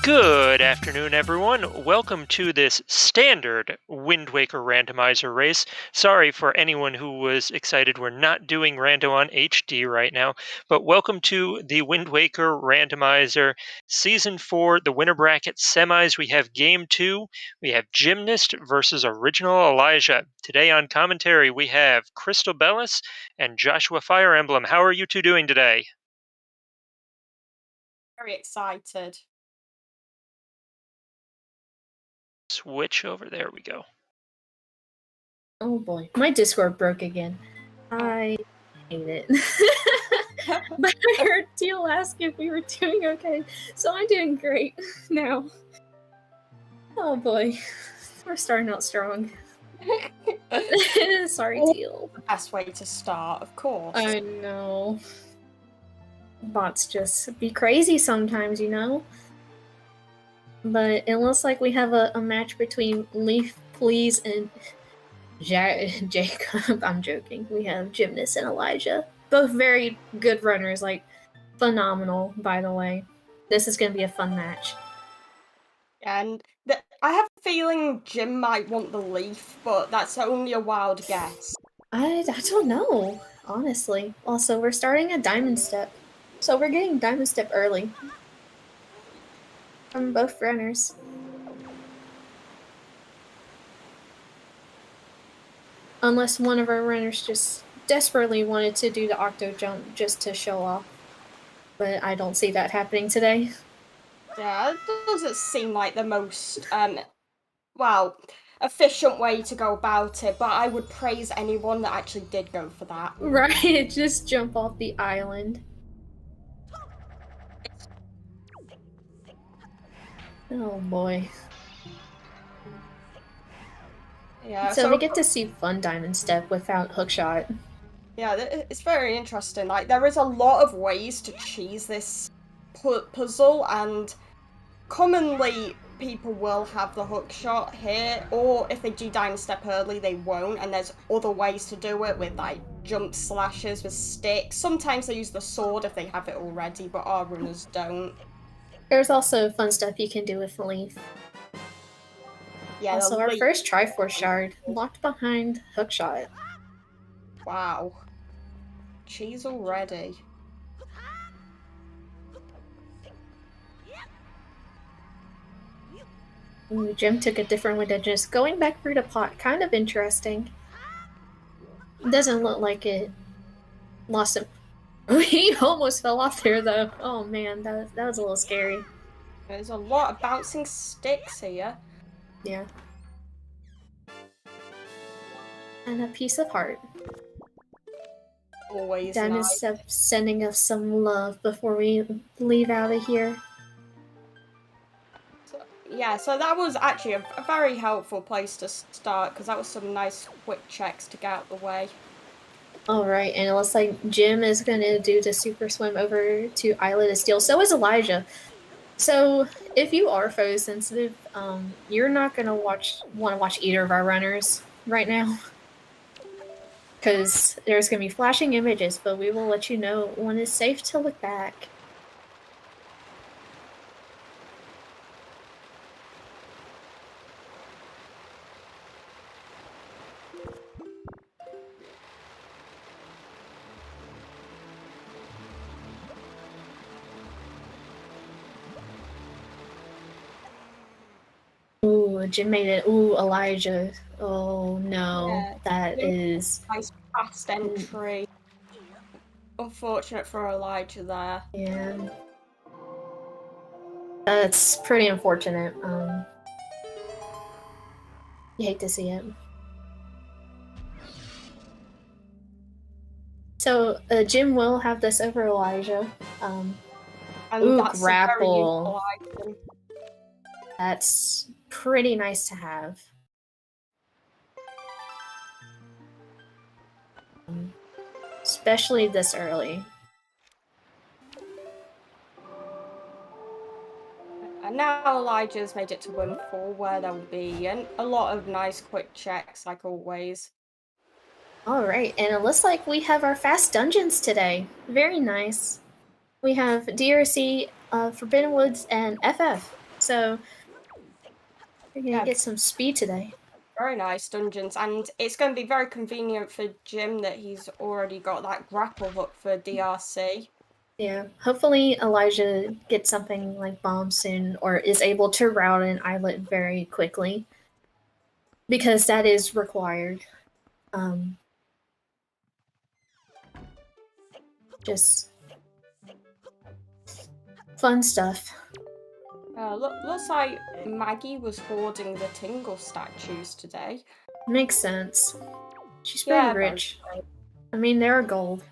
Good afternoon, everyone. Welcome to this standard Wind Waker randomizer race. Sorry for anyone who was excited. We're not doing Rando on HD right now, but welcome to the Wind Waker randomizer season 4, the winner bracket semis. We have game 2. We have Gymnast versus OriginalElijah. Today on commentary, we have Crystal Bellis and Joshua Fire Emblem. How are you two doing today? Very excited. Switch over. There we go. Oh boy, my Discord broke again. I hate it. But I heard Teal ask if we were doing okay, so I'm doing great now. Oh boy, we're starting out strong. Sorry, Teal. The best way to start, of course. I know. Bots just be crazy sometimes, you know? But it looks like we have a match between Leaf Please and Jacob. I'm joking. We have Gymnast and Elijah. Both very good runners, like phenomenal, by the way. This is going to be a fun match. And I have a feeling Jim might want the Leaf, but that's only a wild guess. I don't know, honestly. Also, we're starting a Diamond Step. So we're getting Diamond Step early. From both runners. Unless one of our runners just desperately wanted to do the octo jump just to show off. But I don't see that happening today. Yeah, it doesn't seem like the most, efficient way to go about it, but I would praise anyone that actually did go for that. Right, just jump off the island. Oh boy. Yeah, so we get to see fun Diamond Step without hookshot. Yeah, it's very interesting. Like, there is a lot of ways to cheese this puzzle, and commonly people will have the hookshot here, or if they do Diamond Step early, they won't, and there's other ways to do it with, like, jump slashes with sticks. Sometimes they use the sword if they have it already, but our runners don't. There's also fun stuff you can do with the Leaf. Yeah, also, our first Triforce shard, locked behind hookshot. Wow. Cheese already. Ooh, Jim took a different way to just going back through the pot. Kind of interesting. Doesn't look like it lost him. He almost fell off there, though. Oh man, that was a little scary. There's a lot of bouncing sticks here. Yeah. And a piece of heart. Always Diamond nice. Step sending us some love before we leave out of here. So that was actually a very helpful place to start, because that was some nice quick checks to get out the way. Alright, and it looks like Jim is going to do the super swim over to Islet of Steel. So is Elijah. So if you are photo sensitive, you're not going to want to watch either of our runners right now. Because there's going to be flashing images, but we will let you know when it's safe to look back. Ooh, Jim made it. Ooh, Elijah. Oh no, yeah, that is nice fast entry. Unfortunate for Elijah there. Yeah, that's pretty unfortunate. You hate to see it. So Jim will have this over Elijah. Ooh, grapple. That's pretty nice to have. Especially this early. And now Elijah's made it to win 4, where there will be a lot of nice quick checks, like always. Alright, and it looks like we have our fast dungeons today. Very nice. We have DRC, Forbidden Woods, and FF. So we're gonna get some speed today. Very nice dungeons, and it's going to be very convenient for Jim that he's already got that grapple hook for DRC. Yeah, hopefully Elijah gets something like bomb soon, or is able to route an islet very quickly, because that is required. Just fun stuff. Looks like Maggie was hoarding the Tingle statues today. Makes sense. She's pretty rich. I mean, they're gold.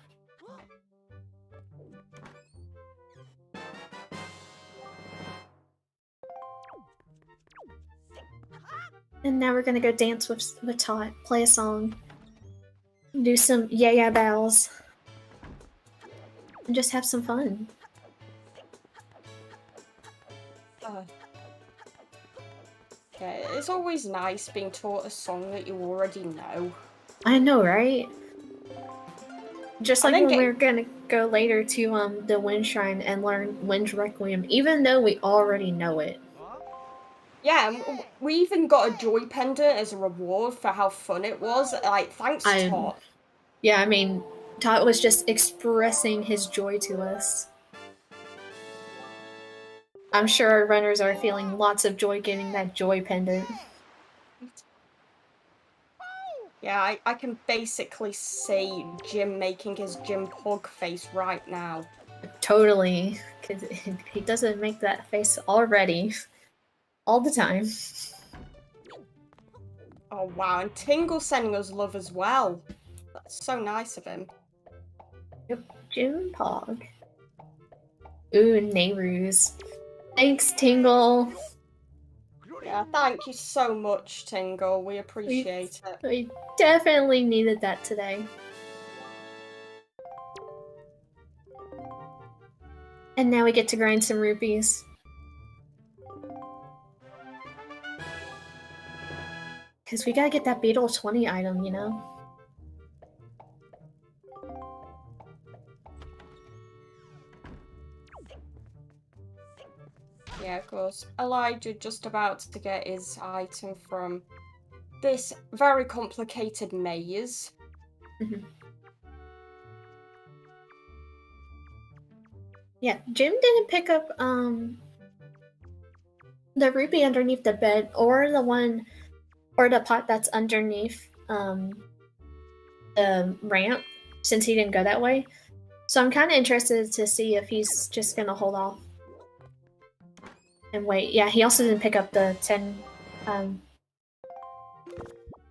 And now we're gonna go dance with Tot, play a song, do some yeah bows, and just have some fun. Yeah, it's always nice being taught a song that you already know. I know, right? Just like when we're gonna go later to the Wind Shrine and learn Wind's Requiem, even though we already know it. Yeah, we even got a joy pendant as a reward for how fun it was. Like, thanks, Tot. Yeah, I mean, Tot was just expressing his joy to us. I'm sure our runners are feeling lots of joy getting that joy pendant. Yeah, I can basically see Jim making his Jim Pug face right now. Totally, because he doesn't make that face already. All the time. Oh wow, and Tingle sending us love as well. That's so nice of him. Yep, Jim Pog. Ooh, Nehru's. Thanks, Tingle. Yeah, thank you so much, Tingle. We appreciate it. We definitely needed that today. And now we get to grind some rupees. Because we gotta get that Beetle 20 item, you know? Yeah, of course. Elijah just about to get his item from this very complicated maze. Yeah, Jim didn't pick up the rupee underneath the bed, or the one, or the pot that's underneath the ramp, since he didn't go that way. So I'm kind of interested to see if he's just gonna hold off and wait. Yeah, he also didn't pick up the 10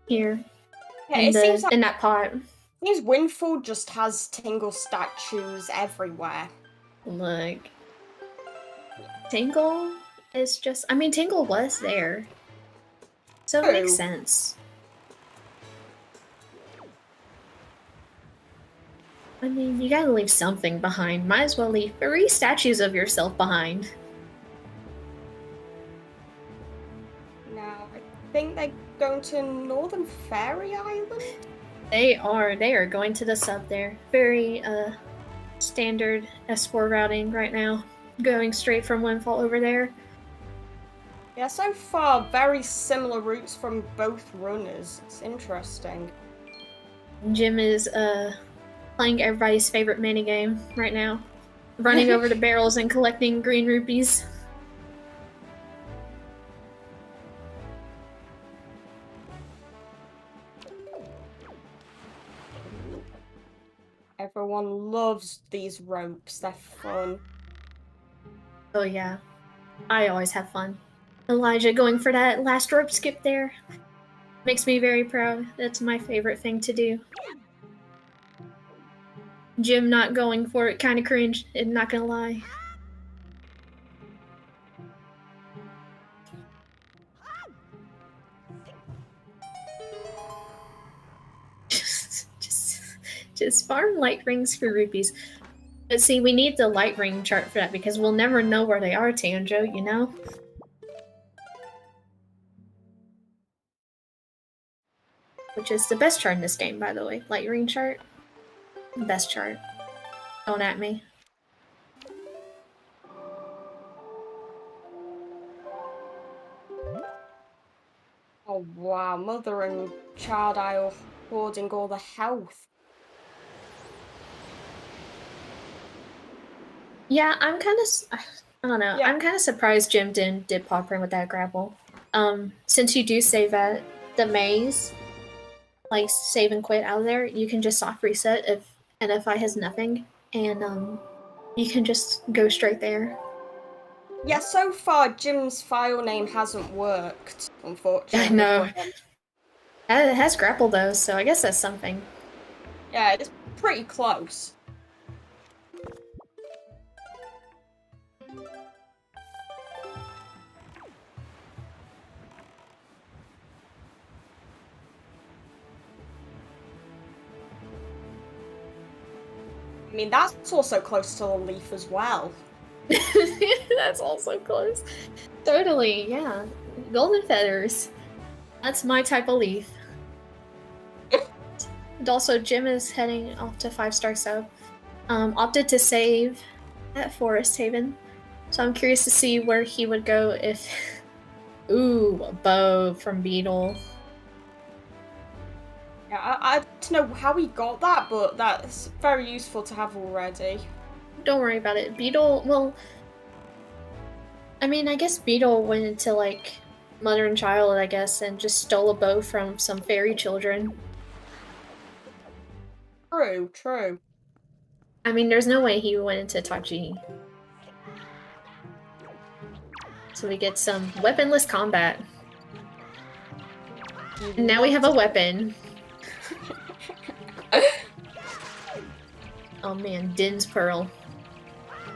here. Yeah, it seems like in that pot. His Windfall just has Tingle statues everywhere. Look. Tingle is just... I mean, Tingle was there. So it makes sense. I mean, you gotta leave something behind. Might as well leave 3 statues of yourself behind. Now, I think they're going to Northern Fairy Island? They are going to the sub there. Very, standard S4 routing right now. Going straight from Windfall over there. Yeah, so far, very similar routes from both runners. It's interesting. Jim is, playing everybody's favorite minigame right now. Running over the barrels and collecting green rupees. Everyone loves these ropes. They're fun. Oh yeah. I always have fun. Elijah going for that last rope skip there makes me very proud. That's my favorite thing to do. Jim not going for it kind of cringe, I'm not gonna lie. just farm light rings for rupees. But see, we need the light ring chart for that because we'll never know where they are, Tanjo, you know? Which is the best chart in this game, by the way. Light ring chart. Best chart. Don't at me. Oh wow, mother and child are hoarding all the health. Yeah, I'm kind of. I don't know. Yeah. I'm kind of surprised Jim did pop in with that grapple. Since you do save at the maze, like save and quit out of there, you can just soft reset if NFI has nothing, and you can just go straight there. Yeah, so far Jim's file name hasn't worked, unfortunately. I know. For him. It has grapple though, so I guess that's something. Yeah, it's pretty close. I mean, that's also close to the leaf as well. That's also close. Totally, yeah. Golden feathers. That's my type of leaf. And also, Jim is heading off to 5-star sub. Opted to save at Forest Haven. So I'm curious to see where he would go if... Ooh, a bow from Beetle. Yeah, I don't know how he got that, but that's very useful to have already. Don't worry about it. Beetle, well... I mean, I guess Beetle went into, like, mother and child, I guess, and just stole a bow from some fairy children. True, true. I mean, there's no way he went into Tachi. So we get some weaponless combat. And now we have a weapon. Oh man, Din's Pearl.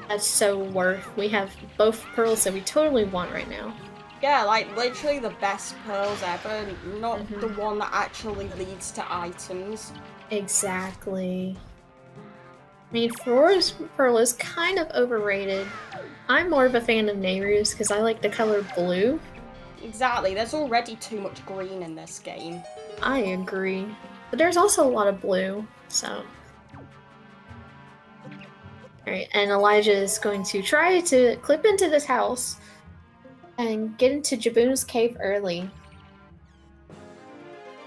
That's so worth. We have both pearls that we totally want right now. Yeah, like literally the best pearls ever, not the one that actually leads to items. Exactly. I mean, Flora's Pearl is kind of overrated. I'm more of a fan of Nehru's because I like the color blue. Exactly, there's already too much green in this game. I agree. But there's also a lot of blue, so... Alright, and Elijah is going to try to clip into this house and get into Jaboon's cave early.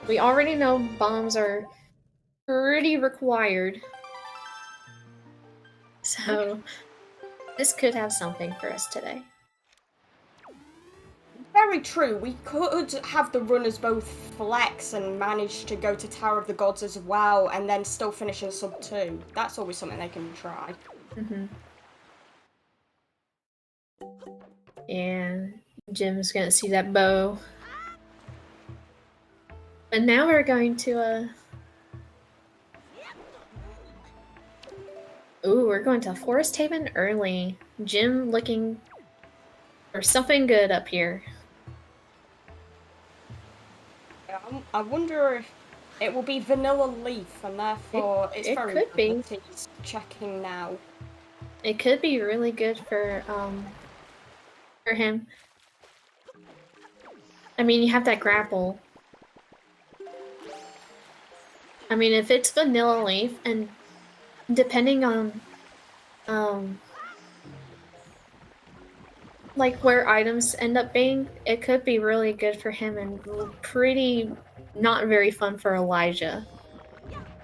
We already know bombs are pretty required. So, this could have something for us today. Very true, we could have the runners both flex and manage to go to Tower of the Gods as well, and then still finish in sub 2. That's always something they can try. Yeah, Jim's gonna see that bow. But now we're going to, Ooh, we're going to Forest Haven early. Jim looking for something good up here. Yeah, I wonder if it will be Vanilla Leaf, and therefore it's it very could be. good that he's checking now. It could be really good for him. I mean, you have that grapple. I mean, if it's Vanilla Leaf, and depending on, like where items end up being, it could be really good for him and pretty not very fun for Elijah.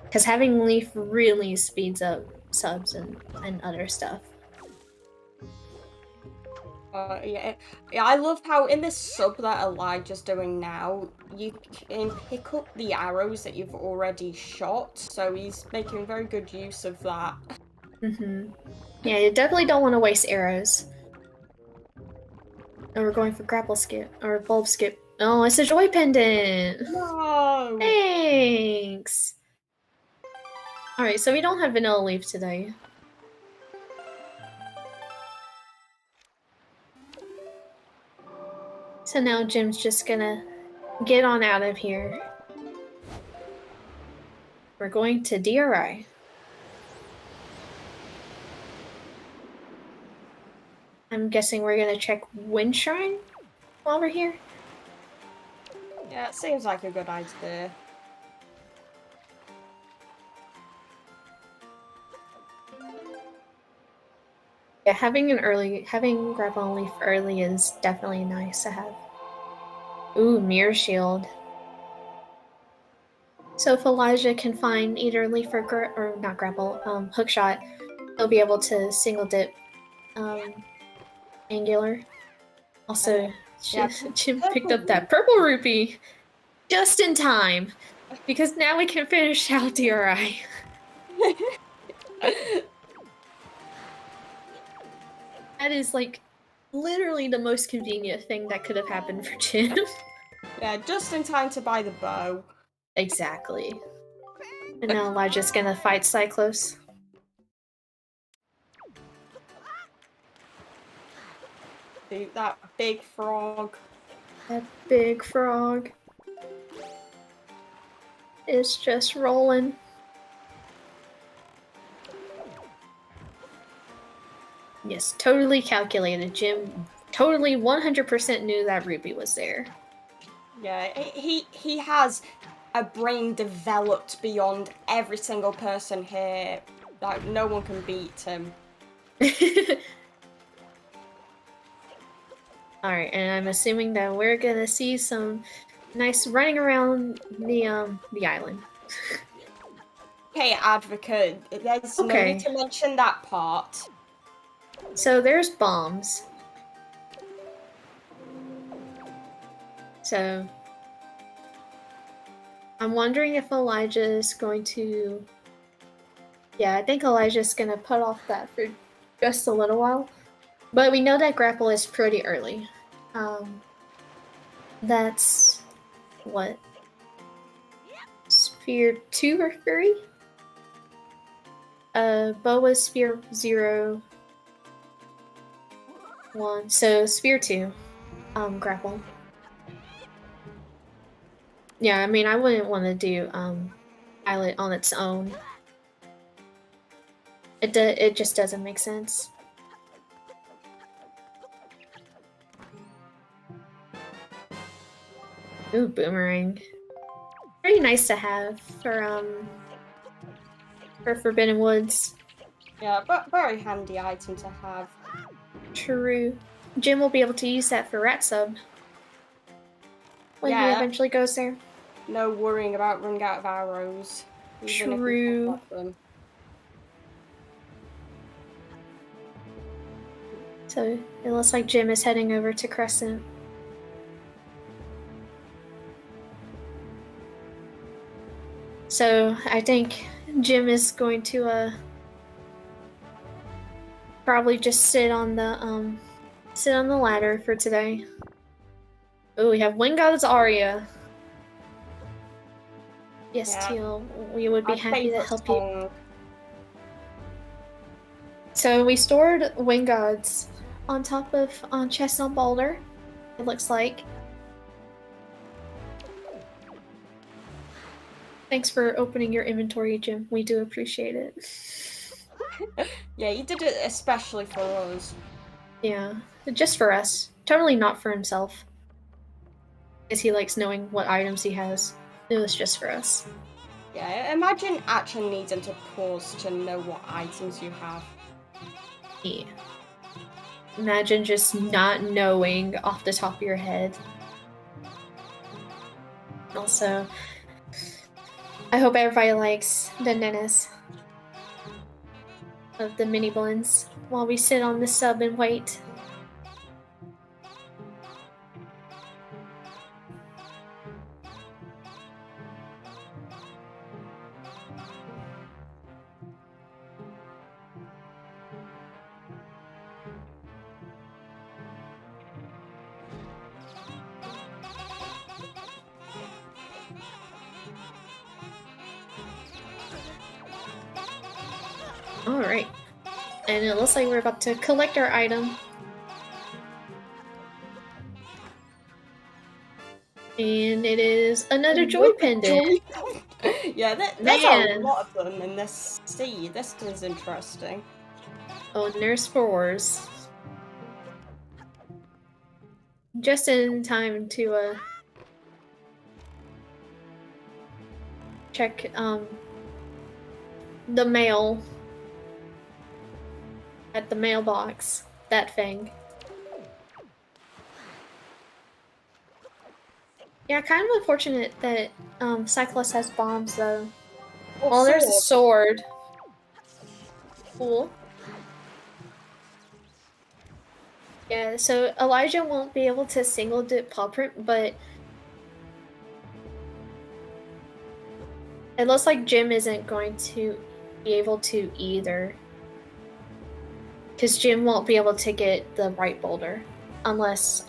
Because having Leaf really speeds up subs and other stuff. Yeah, I love how in this sub that Elijah's doing now, you can pick up the arrows that you've already shot, so he's making very good use of that. Yeah, you definitely don't want to waste arrows. And we're going for grapple skip, or bulb skip. Oh, it's a joy pendant! No! Thanks! Alright, so we don't have Vanilla Leaf today. So now Jim's just gonna get on out of here. We're going to DRI. I'm guessing we're gonna check Wind Shrine while we're here. Yeah, it seems like a good idea. Yeah, having grapple and leaf early is definitely nice to have. Ooh, mirror shield. So if Elijah can find either leaf or not grapple, hook shot, he'll be able to single dip angular. Also, Yeah, Jim picked up that purple rupee just in time, because now we can finish out DRI. That is like literally the most convenient thing that could have happened for Jim. Yeah, just in time to buy the bow. Exactly. And now Elijah's gonna fight Cyclos. Dude, that big frog. That big frog is just rolling. Yes, totally calculated. Jim totally 100% knew that Ruby was there. Yeah, he has a brain developed beyond every single person here. Like, no one can beat him. Alright, and I'm assuming that we're gonna see some nice running around the island. Hey, Advocate, there's no Okay. need to mention that part. So there's bombs. So I'm wondering if Elijah is going to... Yeah, I think Elijah's gonna put off that for just a little while. But we know that grapple is pretty early. That's... what? Sphere 2 or 3? Boa's Sphere 0... 1. So Sphere 2. Grapple. Yeah, I mean, I wouldn't want to do Pilot on its own. It just doesn't make sense. Ooh, boomerang. Pretty nice to have for Forbidden Woods. Yeah, but very handy item to have. True. Jim will be able to use that for Rat Sub when he eventually goes there. No worrying about running out of arrows. True. So it looks like Jim is heading over to Crescent. So I think Jim is going to probably just sit on the ladder for today. Oh, we have Wind God's Aria. Yes, yeah. Teal, we would be happy to help you. So we stored Wind Gods on top of Chestnut Boulder, it looks like. Thanks for opening your inventory, Jim. We do appreciate it. Yeah, he did it especially for us. Yeah, just for us. Totally not for himself. Because he likes knowing what items he has. It was just for us. Yeah, imagine actually needing to pause to know what items you have. Yeah. Imagine just not knowing off the top of your head. Also, I hope everybody likes the nenes of the mini blends while we sit on the sub and wait. Alright. And it looks like we're about to collect our item. And it is another joy pendant. Yeah, there's a lot of them in this sea. This is interesting. Oh, Nurse Fours. Just in time to check the mail at the mailbox. That thing. Yeah, kind of unfortunate that Cyclist has bombs though. Oh, Well, there's a sword. sword. Cool. Yeah, so Elijah won't be able to single dip paw print, but it looks like Jim isn't going to be able to either. Because Jim won't be able to get the right boulder unless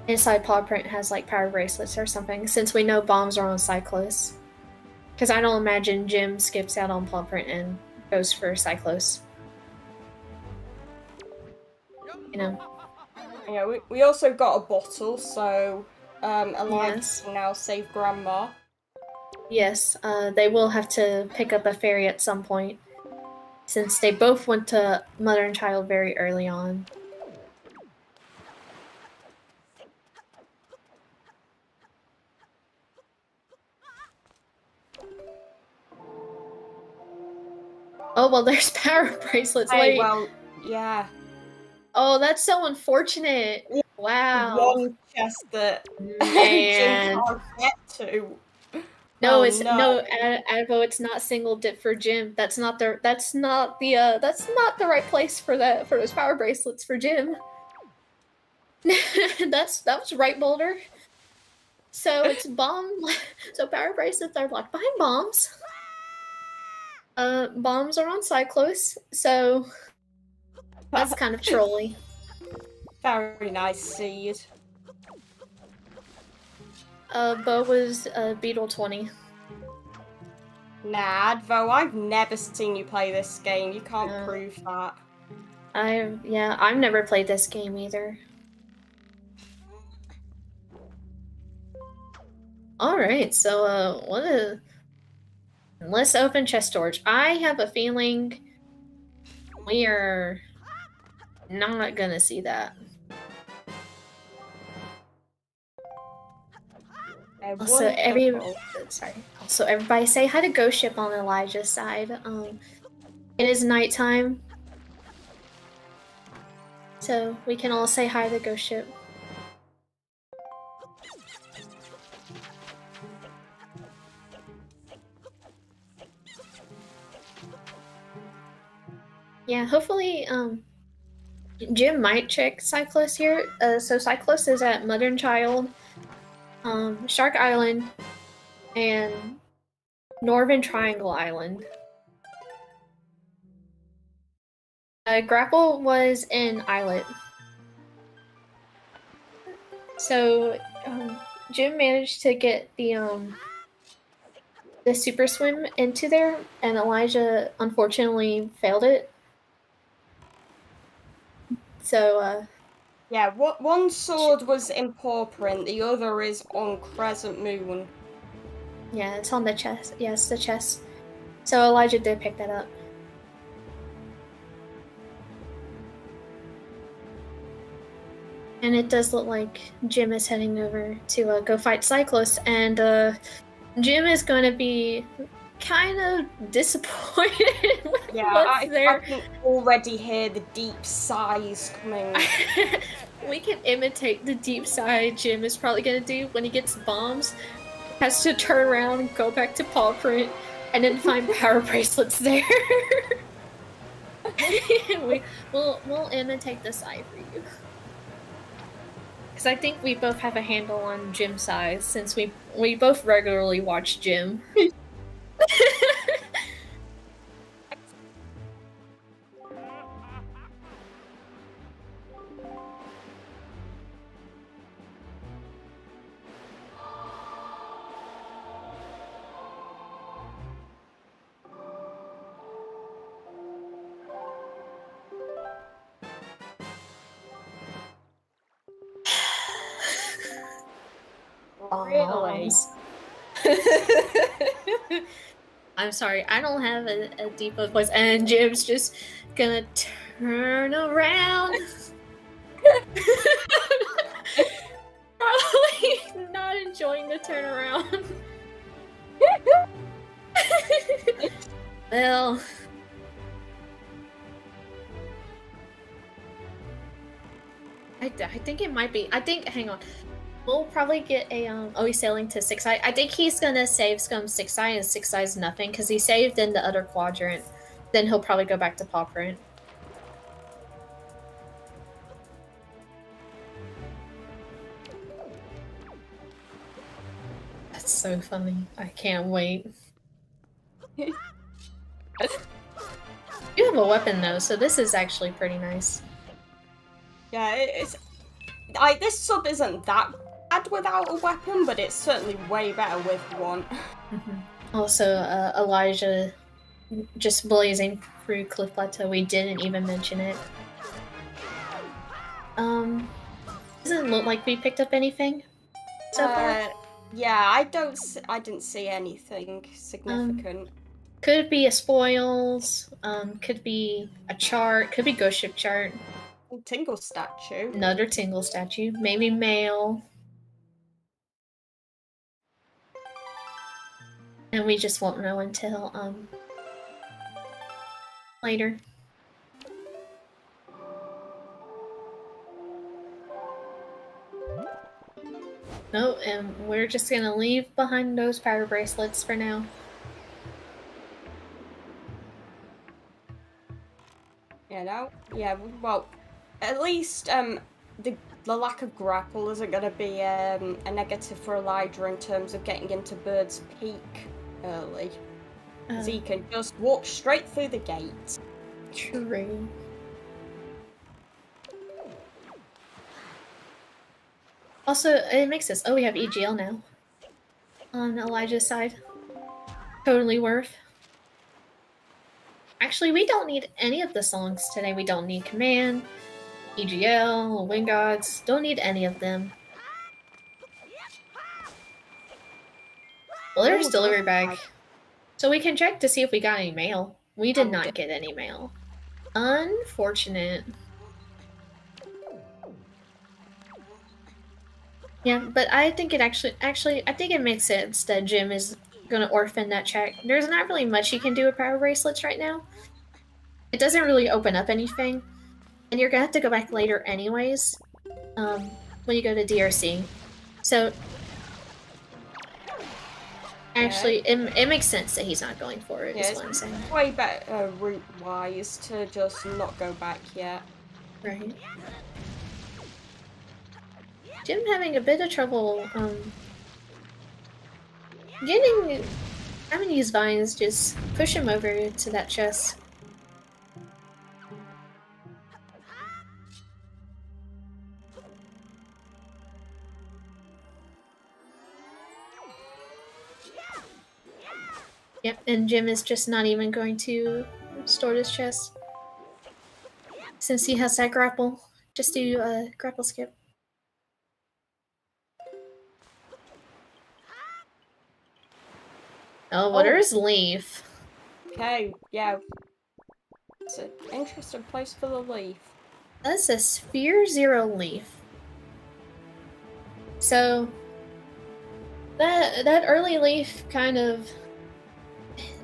inside paw print has like power bracelets or something, since we know bombs are on Cyclos. Because I don't imagine Jim skips out on paw print and goes for Cyclos. You know. Yeah, we also got a bottle, so Elijah Yes. can now save Grandma. Yes, they will have to pick up a fairy at some point, since they both went to Mother and Child very early on. Oh, well, there's power bracelets. Hey, Wait. well, yeah. Oh, that's so unfortunate. Yeah. Wow. One chest that Man. Jim can't get to. No, Oh, it's no. no, Advo. It's not single dip for Jim. That's not the right place for those power bracelets for Jim. that was right, Boulder. So it's bomb. So power bracelets are blocked behind bombs. Bombs are on Cyclos, so that's kind of trolly. Very nice seed. Bo was Beetle 20. Nah, Advo, I've never seen you play this game. You can't No. prove that. I've never played this game either. Alright, so let's open chest storage. I have a feeling we are not gonna see that. Also, everybody say hi to Ghost Ship on Elijah's side. It is nighttime, so we can all say hi to Ghost Ship. Yeah, hopefully, Jim might check Cyclos here. So Cyclos is at Mother and Child, Shark Island, and Northern Triangle Island. Grapple was in Islet. So, Jim managed to get the super swim into there, and Elijah unfortunately failed it. So, yeah, one sword was in paw print, the other is on Crescent Moon. Yeah, it's on the chest. Yes, the chest. So Elijah did pick that up. And it does look like Jim is heading over to go fight Cyclos, and Jim is going to be kind of disappointed with what's there. I can already hear the deep sighs coming. We can imitate the deep sigh Jim is probably going to do when he gets bombs. Has to turn around and go back to paw print, and then find power bracelets there. We'll imitate the sigh for you. Because I think we both have a handle on Jim size, since we both regularly watch Jim. Really? I'm sorry, I don't have a deep voice, and Jim's just gonna turn around. Probably not enjoying the turnaround. Well, I think it might be. Hang on. We'll probably get a oh, he's sailing to Six Eye. I think he's gonna save Scum Six Eye, and Six Eye's nothing because he saved in the other quadrant. Then he'll probably go back to Paw Print. That's so funny. I can't wait. You have a weapon though, so this is actually pretty nice. Yeah, it's this sub isn't that bad without a weapon, but it's certainly way better with one. Also, Elijah just blazing through Cliff Plateau. We didn't even mention it. Doesn't look like we picked up anything so far. Yeah, I didn't see anything significant. Could be a spoils, could be a chart, could be ghost ship chart. Tingle statue. Another Tingle statue. Maybe mail. And we just won't know until, later. No, and we're just gonna leave behind those power bracelets for now. Yeah, well, at least the lack of grapple isn't going to be a negative for Elijah in terms of getting into Bird's Peak early. So he can just walk straight through the gate. True. Also, it makes us. Oh, we have EGL now. On Elijah's side. Totally worth. Actually, we don't need any of the songs today. We don't need Command, EGL, Wind Gods. Don't need any of them. Well, there's delivery bag. So we can check to see if we got any mail. We did not get any mail. Unfortunate. Yeah, but I think it actually, I think it makes sense that Jim is gonna orphan that check. There's not really much you can do with power bracelets right now. It doesn't really open up anything, and you're gonna have to go back later anyways, when you go to DRC. So, actually, it makes sense that he's not going for it, is what I'm saying. It's way better route-wise to just not go back yet. Right. Jim having a bit of trouble, having these vines just push him over to that chest. Yep, and Jim is just not even going to store his chest. Since he has that grapple, just do a grapple skip. Oh, where's Leaf? Okay, yeah. It's an interesting place for the leaf. That's a Sphere Zero leaf. So, that early leaf kind of...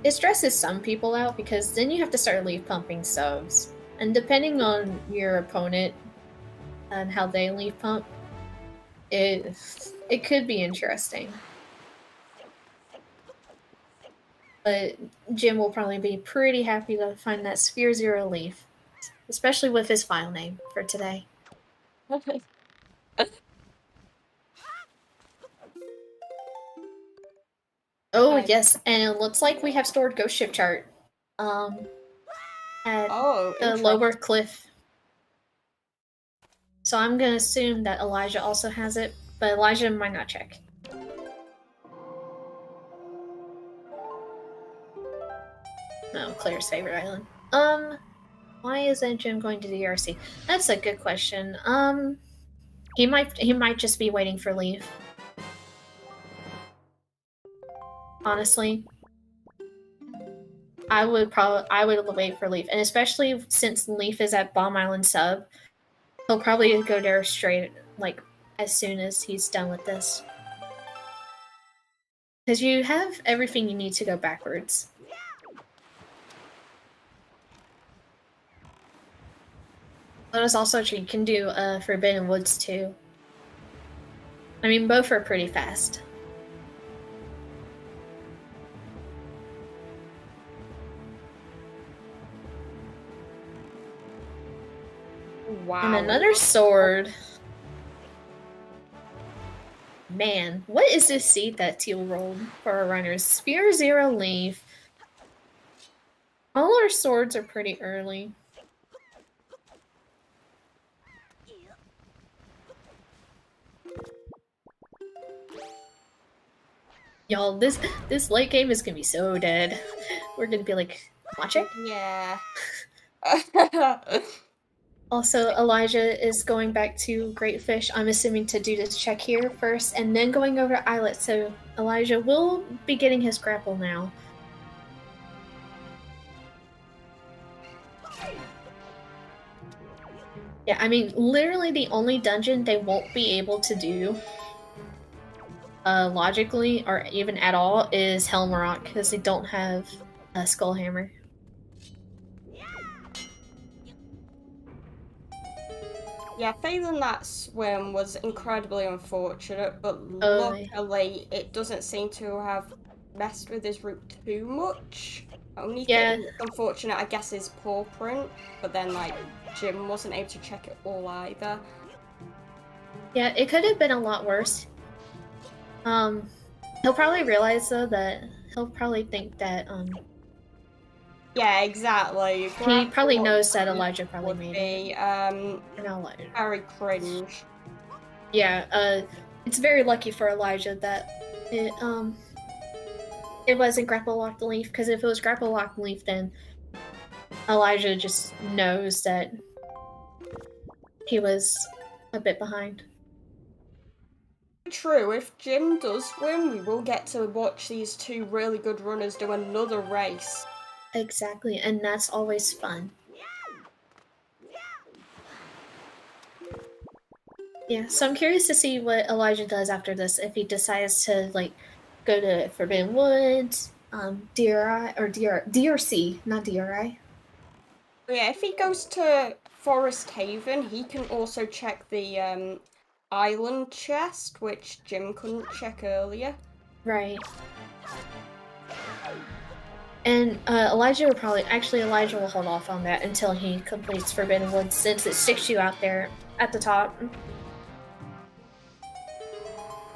It stresses some people out because then you have to start leaf pumping subs. And depending on your opponent and how they leaf pump, it could be interesting. But Jim will probably be pretty happy to find that Sphere Zero leaf. Especially with his file name for today. Okay. Oh, yes, and it looks like we have stored Ghost Ship chart. At the lower cliff. So I'm gonna assume that Elijah also has it, but Elijah might not check. No, Claire's favorite island. Why isn't Jim going to DRC? That's a good question. He might just be waiting for Leaf. Honestly, I would wait for Leaf, and especially since Leaf is at Bomb Island sub, he'll probably go there straight, like as soon as he's done with this, because you have everything you need to go backwards. But it's also true, you can do Forbidden Woods too. I mean, both are pretty fast. Wow. And another sword. Man, what is this seed that Teal rolled for our runners? Spear, 0, leaf. All our swords are pretty early. Y'all, this late game is gonna be so dead. We're gonna be like, watch it? Yeah. Also, Elijah is going back to Great Fish, I'm assuming, to do this check here first, and then going over to Islet, so Elijah will be getting his grapple now. Yeah, I mean, literally the only dungeon they won't be able to do, logically, or even at all, is Helm Rock, because they don't have a Skull Hammer. Yeah, failing that swim was incredibly unfortunate, but luckily it doesn't seem to have messed with his route too much. Only thing that's unfortunate, I guess, is paw print, but then, like, Jim wasn't able to check it all either. Yeah, it could have been a lot worse. He'll probably realize, though, that he'll probably think that, yeah, exactly. He probably knows that Elijah probably made it. Very cringe. Yeah, it's very lucky for Elijah that it wasn't grapple locked leaf, because if it was grapple locked leaf, then Elijah just knows that he was a bit behind. True, if Jim does win, we will get to watch these two really good runners do another race. Exactly, and that's always fun. Yeah, so I'm curious to see what Elijah does after this, if he decides to, like, go to Forbidden Woods, DRI, or DRC, not DRI. Yeah, if he goes to Forest Haven, he can also check the island chest, which Jim couldn't check earlier. Right. And Elijah will hold off on that until he completes Forbidden Woods, since it sticks you out there at the top.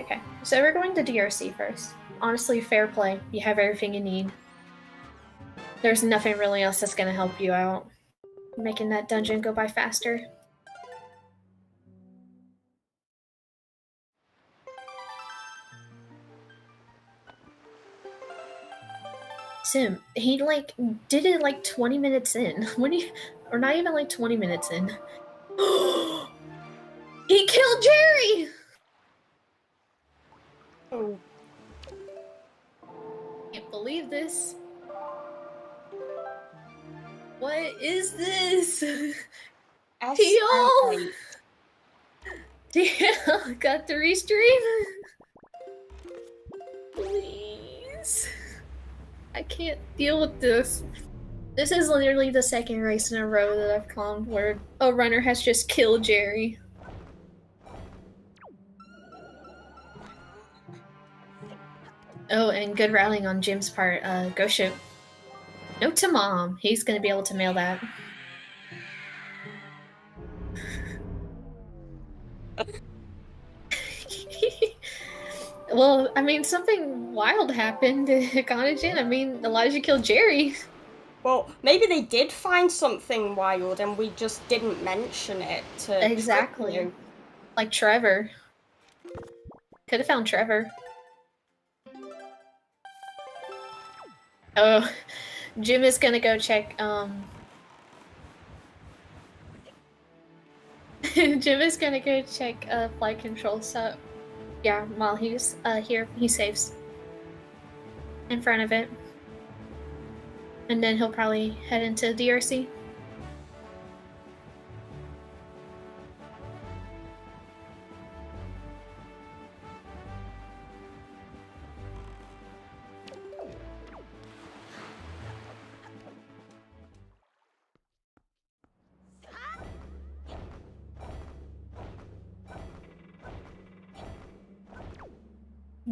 Okay, so we're going to DRC first. Honestly, fair play. You have everything you need. There's nothing really else that's gonna help you out, making that dungeon go by faster. Sim, he did it 20 minutes in. Or not even 20 minutes in. He killed Jerry! Oh. Can't believe this. What is this? Teal! Teal, got the restream? Please. I can't deal with this. This is literally the second race in a row that I've clowned where a runner has just killed Jerry. Oh, and good rallying on Jim's part. Go ship. Note to Mom. He's gonna be able to mail that. Well, I mean, something wild happened to Econogen. I mean, Elijah killed Jerry. Well, maybe they did find something wild and we just didn't mention it to Exactly. you. Like Trevor. Could have found Trevor. Oh, Jim is gonna go check, Jim is gonna go check, flight control, so yeah, while he's, here, he saves in front of it. And then he'll probably head into DRC.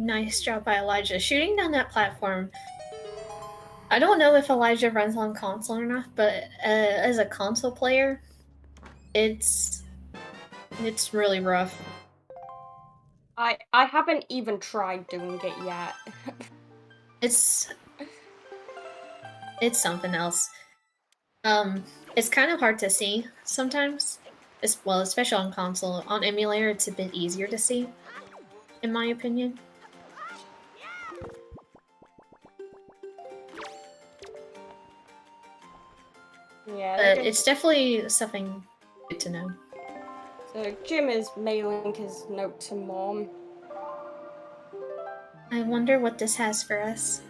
Nice job by Elijah. Shooting down that platform. I don't know if Elijah runs on console or not, but as a console player, it's really rough. I haven't even tried doing it yet. It's something else. It's kind of hard to see sometimes. Especially on console. On emulator, it's a bit easier to see, in my opinion. Yeah, but it's definitely something good to know. So Jim is mailing his note to Mom. I wonder what this has for us.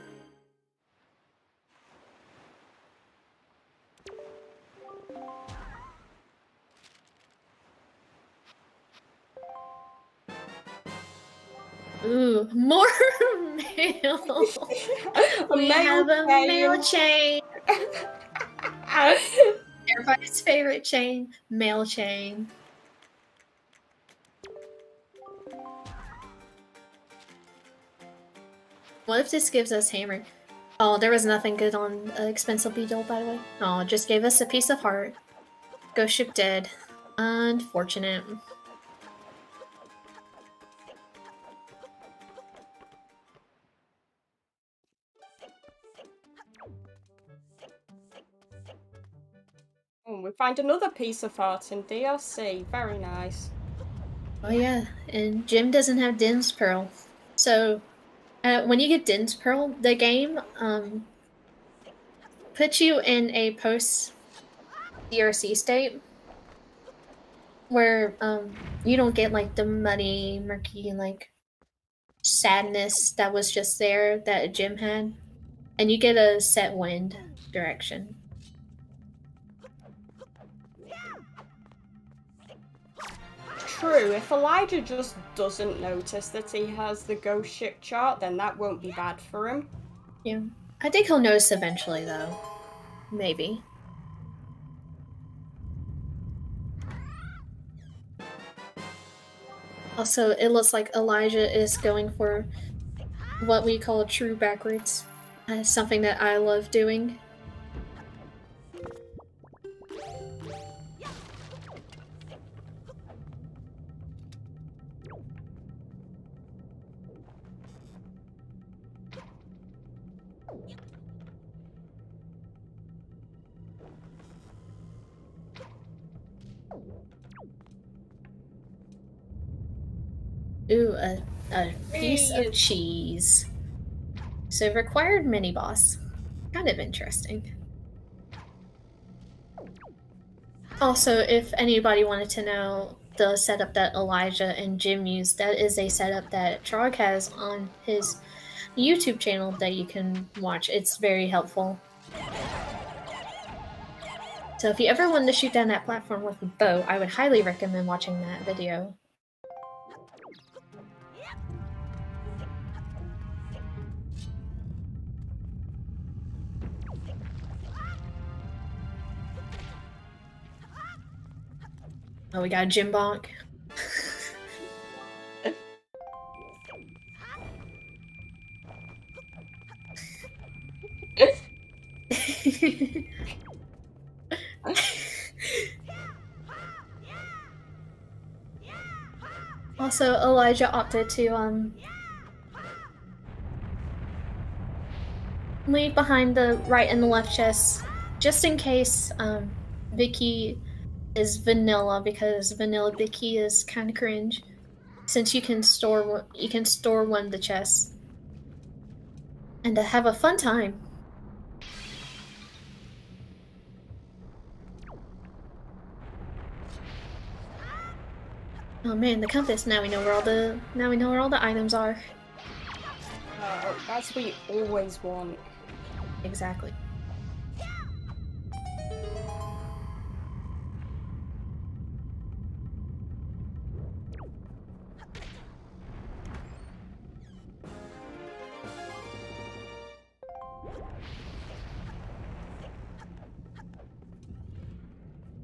Ooh, more mail! We have a mail chain! Everybody's favorite chain, mail chain. What if this gives us hammer? Oh, there was nothing good on Expensive Beetle, by the way. Oh, it just gave us a piece of heart. Ghost ship dead. Unfortunate. Oh, we find another piece of art in DLC. Very nice. Oh yeah, and Jim doesn't have Din's Pearl. So, when you get Din's Pearl, the game puts you in a post-DRC state where you don't get like the muddy, murky, like sadness that was just there that Jim had, and you get a set wind direction. True, if Elijah just doesn't notice that he has the ghost ship chart, then that won't be bad for him. Yeah. I think he'll notice eventually, though. Maybe. Also, it looks like Elijah is going for what we call true backwards. Something that I love doing. Ooh, a piece of cheese. So required mini boss. Kind of interesting. Also, if anybody wanted to know the setup that Elijah and Jim used, that is a setup that Trog has on his YouTube channel that you can watch. It's very helpful. So if you ever wanted to shoot down that platform with a bow, I would highly recommend watching that video. Oh, we got a gym bonk. Also, Elijah opted to leave behind the right and the left chest, just in case Vicky is vanilla, because vanilla Vicky is kind of cringe. Since you can store one of the chests, and to have a fun time. Oh man, the compass. Now we know where all the items are. That's what you always want. Exactly.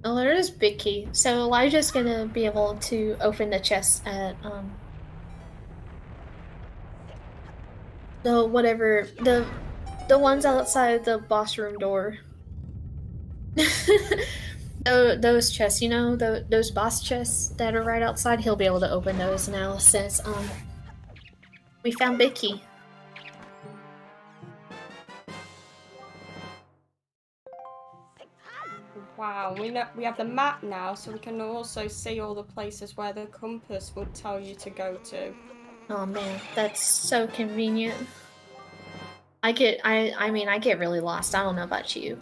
Oh, there is Big Key. So Elijah's gonna be able to open the chest at whatever, the ones outside the boss room door. Those chests, you know, those boss chests that are right outside, he'll be able to open those now since we found Big Key. Wow, we have the map now, so we can also see all the places where the compass would tell you to go to. Oh man, that's so convenient. I mean, I get really lost. I don't know about you.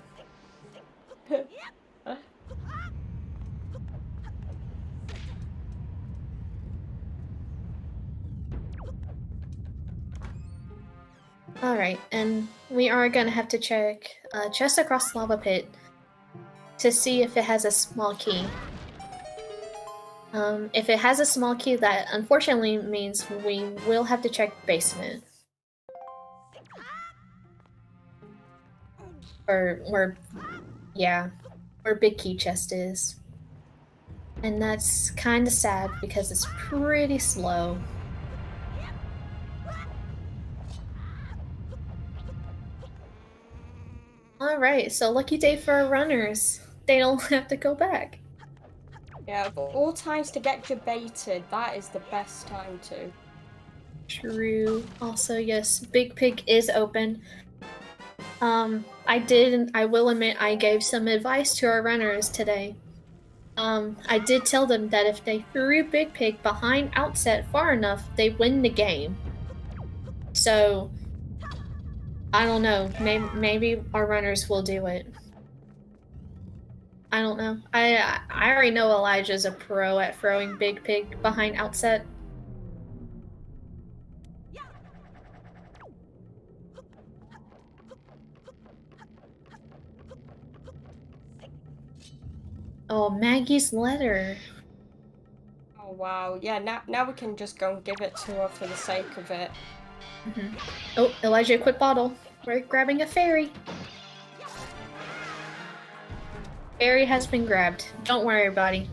Alright, and we are gonna have to check chest across the lava pit to see if it has a small key. If it has a small key, that unfortunately means we will have to check basement. Or where Big Key chest is. And that's kinda sad because it's pretty slow. Alright, so lucky day for our runners. They don't have to go back. Yeah, of all times to get debated, that is the best time to. True. Also, yes, Big Pig is open. I will admit I gave some advice to our runners today. I did tell them that if they threw Big Pig behind outset far enough, they win the game. So, I don't know, maybe our runners will do it. I don't know. I already know Elijah's a pro at throwing Big Pig behind outset. Oh, Maggie's letter. Oh wow, yeah, now we can just go and give it to her for the sake of it. Mm-hmm. Oh, Elijah, quick bottle. We're grabbing a fairy. Fairy has been grabbed. Don't worry, buddy.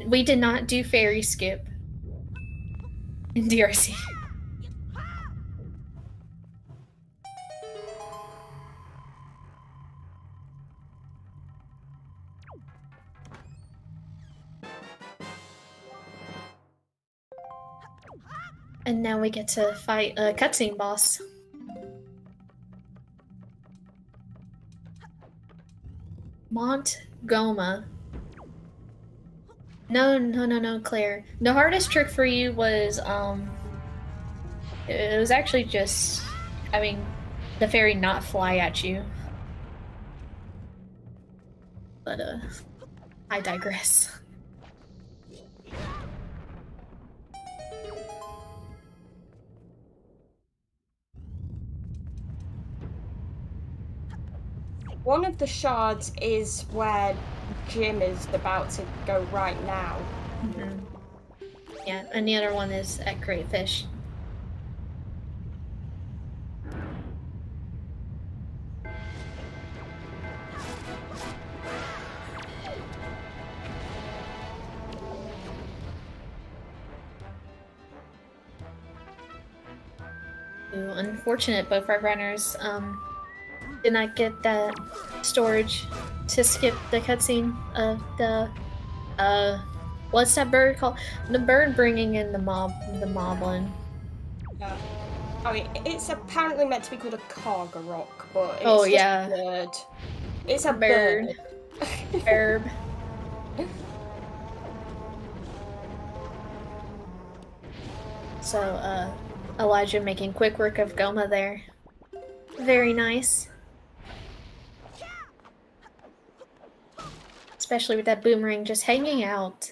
We did not do fairy skip in DRC. And now we get to fight a cutscene boss. Montgoma. No, Claire. The hardest trick for you was, it was actually just having the fairy not fly at you. But, I digress. One of the shards is where Jim is about to go right now. Mm-hmm. Yeah, and the other one is at Great Fish. Unfortunate, both our runners did not get that storage to skip the cutscene of the what's that bird called? The bird bringing in the moblin. Yeah. I mean, it's apparently meant to be called a Kargarok, but it's just a bird. It's a bird. Herb. So, Elijah making quick work of Goma there. Very nice. Especially with that boomerang just hanging out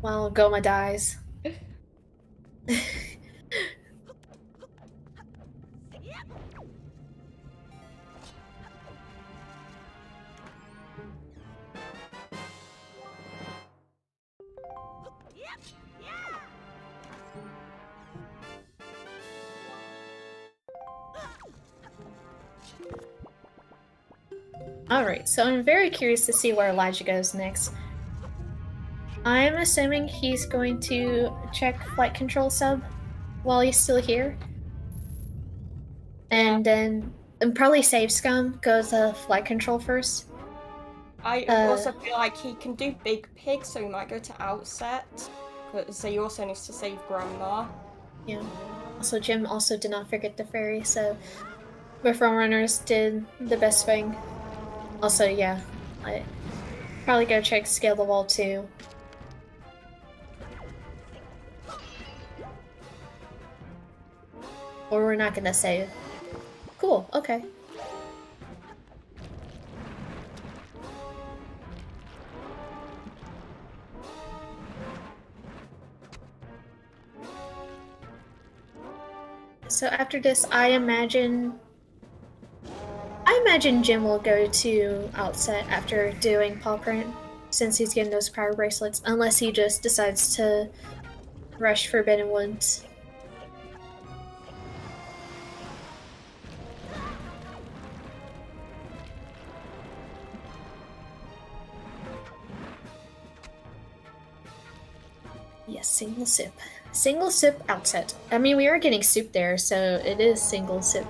while Goma dies. Alright, so I'm very curious to see where Elijah goes next. I'm assuming he's going to check flight control sub while he's still here. And then probably save Scum, go to flight control first. I also feel like he can do Big Pig, so he might go to Outset. Because he also needs to save Grandma. Yeah. Also, Jim also did not forget the ferry, so the front runners did the best thing. Also, yeah, I probably go check Scale the Wall too. Or we're not gonna save. Cool, okay. So after this, I imagine Jim will go to Outset after doing Paw Print, since he's getting those power bracelets, unless he just decides to rush Forbidden Woods. Yes, single sip. Single sip Outset. I mean, we are getting soup there, so it is single sip.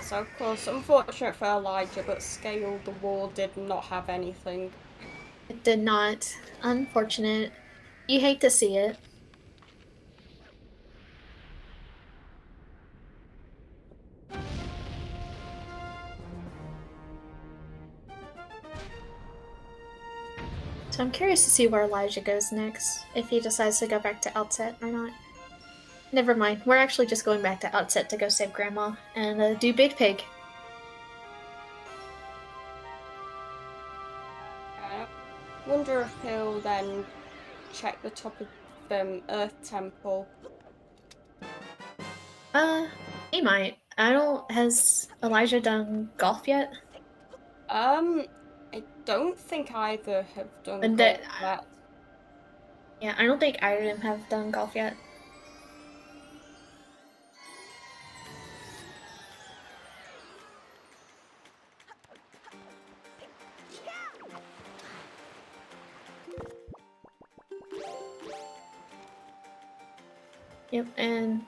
So of course, unfortunate for Elijah, but Scale the Wall did not have anything. It did not. Unfortunate. You hate to see it. So I'm curious to see where Elijah goes next, if he decides to go back to Outset or not. Never mind, we're actually just going back to Outset to go save Grandma and do Big Pig. I wonder if he'll then check the top of the Earth Temple. He might. Has Elijah done golf yet? I don't think either have done golf yet. Yeah, I don't think either of them have done golf yet. Yep, and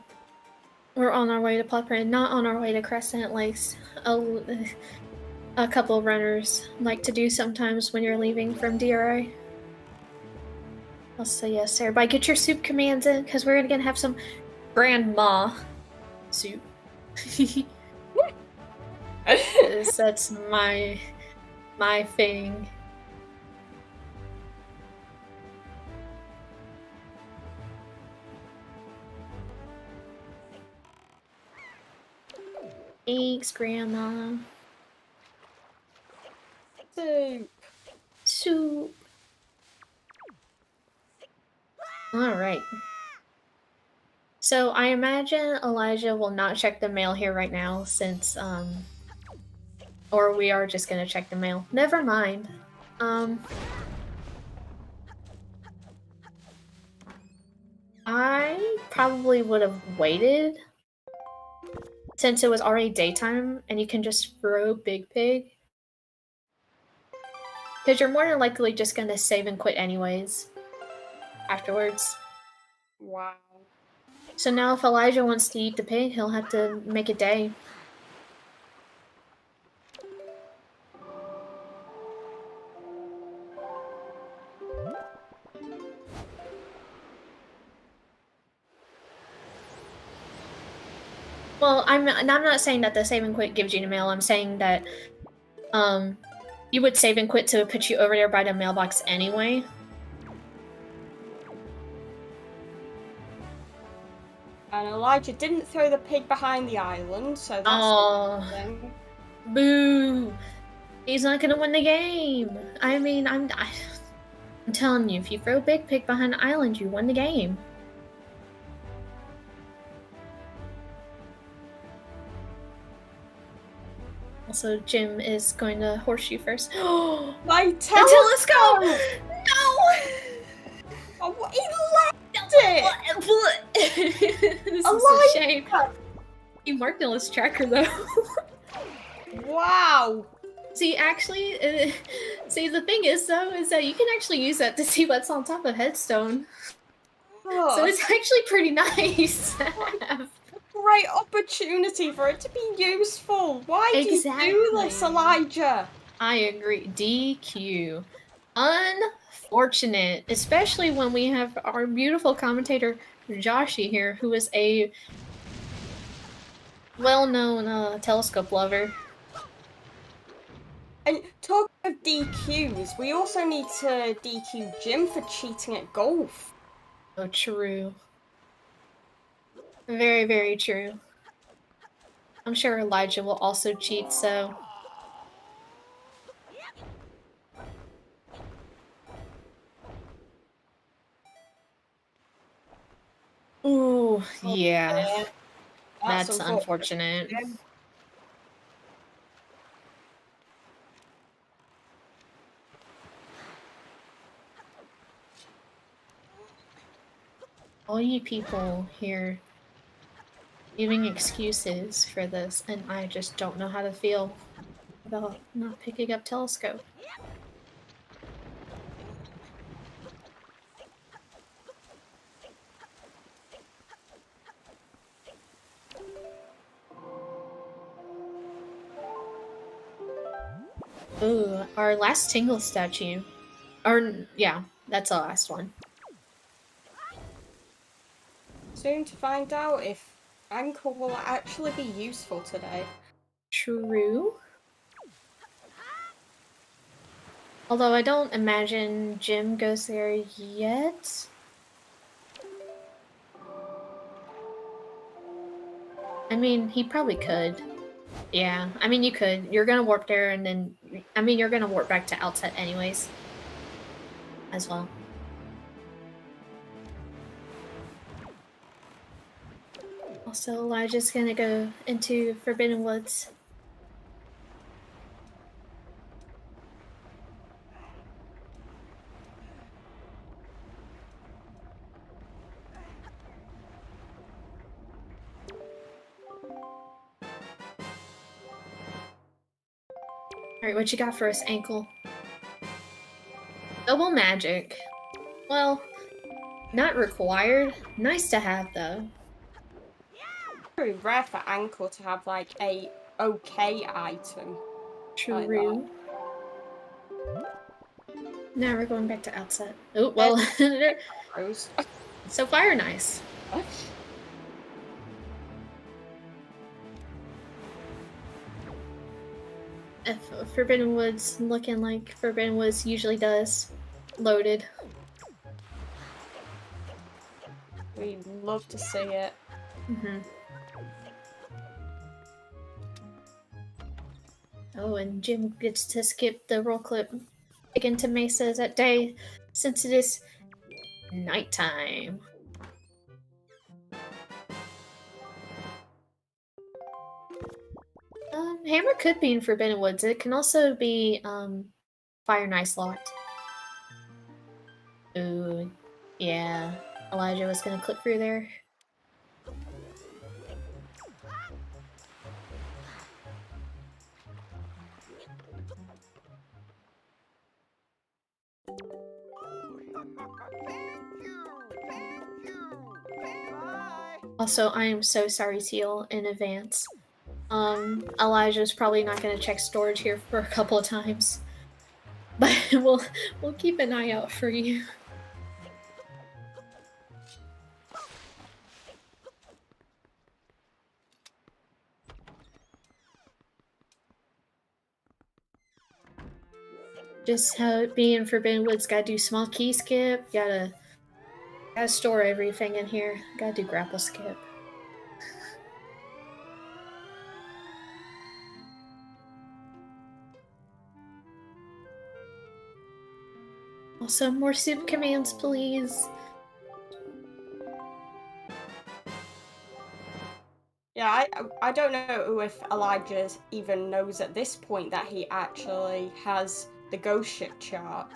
we're on our way to Plopper, not on our way to Crescent, like a couple of runners like to do sometimes when you're leaving from DRI. Also, yes, everybody get your soup commands in, because we're gonna have some grandma soup. That's my thing. Thanks, Grandma. Soup. Alright. So I imagine Elijah will not check the mail here right now since, or we are just gonna check the mail. Never mind. I probably would have waited since it was already daytime and you can just throw Big Pig. Because you're more than likely just gonna save and quit anyways afterwards. Wow. So now if Elijah wants to eat the pig, he'll have to make a day. Well, I'm not saying that the save and quit gives you the mail. I'm saying that you would save and quit to put you over there by the mailbox anyway. And Elijah didn't throw the pig behind the island, so that's something. Boo! He's not gonna win the game. I mean, I'm telling you, if you throw Big Pig behind the island, you win the game. Also, Jim is going to horseshoe first. My The telescope! No! Oh, he left it! This is a shame. He marked on his tracker though. Wow! See, actually, see, the thing is though, is that you can actually use that to see what's on top of Headstone. Oh, So it's actually pretty nice to have. Great opportunity for it to be useful. Why do you do this, Elijah? I agree. DQ. Unfortunate, especially when we have our beautiful commentator Joshi here, who is a well-known telescope lover. And talking of DQs, we also need to DQ Jim for cheating at golf. Oh, true. Very, very true. I'm sure Elijah will also cheat, so... Ooh, yeah. That's unfortunate. All you people here giving excuses for this, and I just don't know how to feel about not picking up telescope. Ooh, our last Tingle statue. Yeah, that's the last one. Soon to find out if ankle will actually be useful today. True. Although I don't imagine Jim goes there yet. I mean, he probably could. Yeah, I mean, you could. You're gonna warp there and then... I mean, you're gonna warp back to Outset anyways. As well. Also, Elijah's gonna go into Forbidden Woods. Alright, what you got for us, Ankle? Double magic. Well, not required. Nice to have, though. Very rare for ankle to have, like, a okay item. True. Now we're going back to Outset. Oh, well. So far, nice. Forbidden Woods looking like Forbidden Woods usually does. Loaded. We'd love to see it. Mm-hmm. Oh, and Jim gets to skip the roll clip into Mesas at day since it is nighttime. Hammer could be in Forbidden Woods. It can also be Fire and Ice locked. Ooh, yeah. Elijah was gonna clip through there. Also, I am so sorry, Teal, in advance. Elijah's probably not gonna check storage here for a couple of times. But we'll keep an eye out for you. Just how it be in Forbidden Woods, gotta do small key skip, gotta store everything in here, gotta do grapple skip. Also, more soup commands, please. Yeah, I don't know if Elijah even knows at this point that he actually has the ghost ship chart.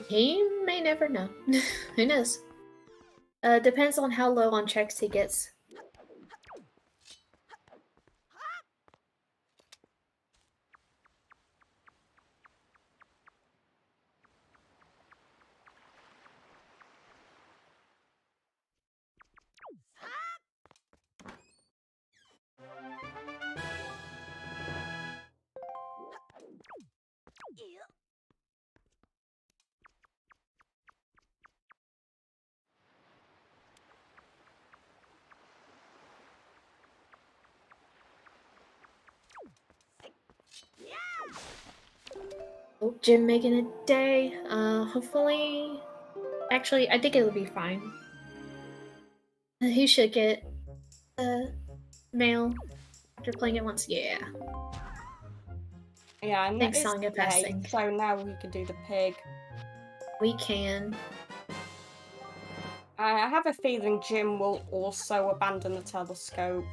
He may never know. Who knows? Depends on how low on checks he gets. Oh, Jim making a day. Hopefully... Actually, I think it'll be fine. He should get mail after playing it once. Yeah. Yeah, and Thanks, it's Sonya day, passing. so now we can do the pig. We can. I have a feeling Jim will also abandon the telescope.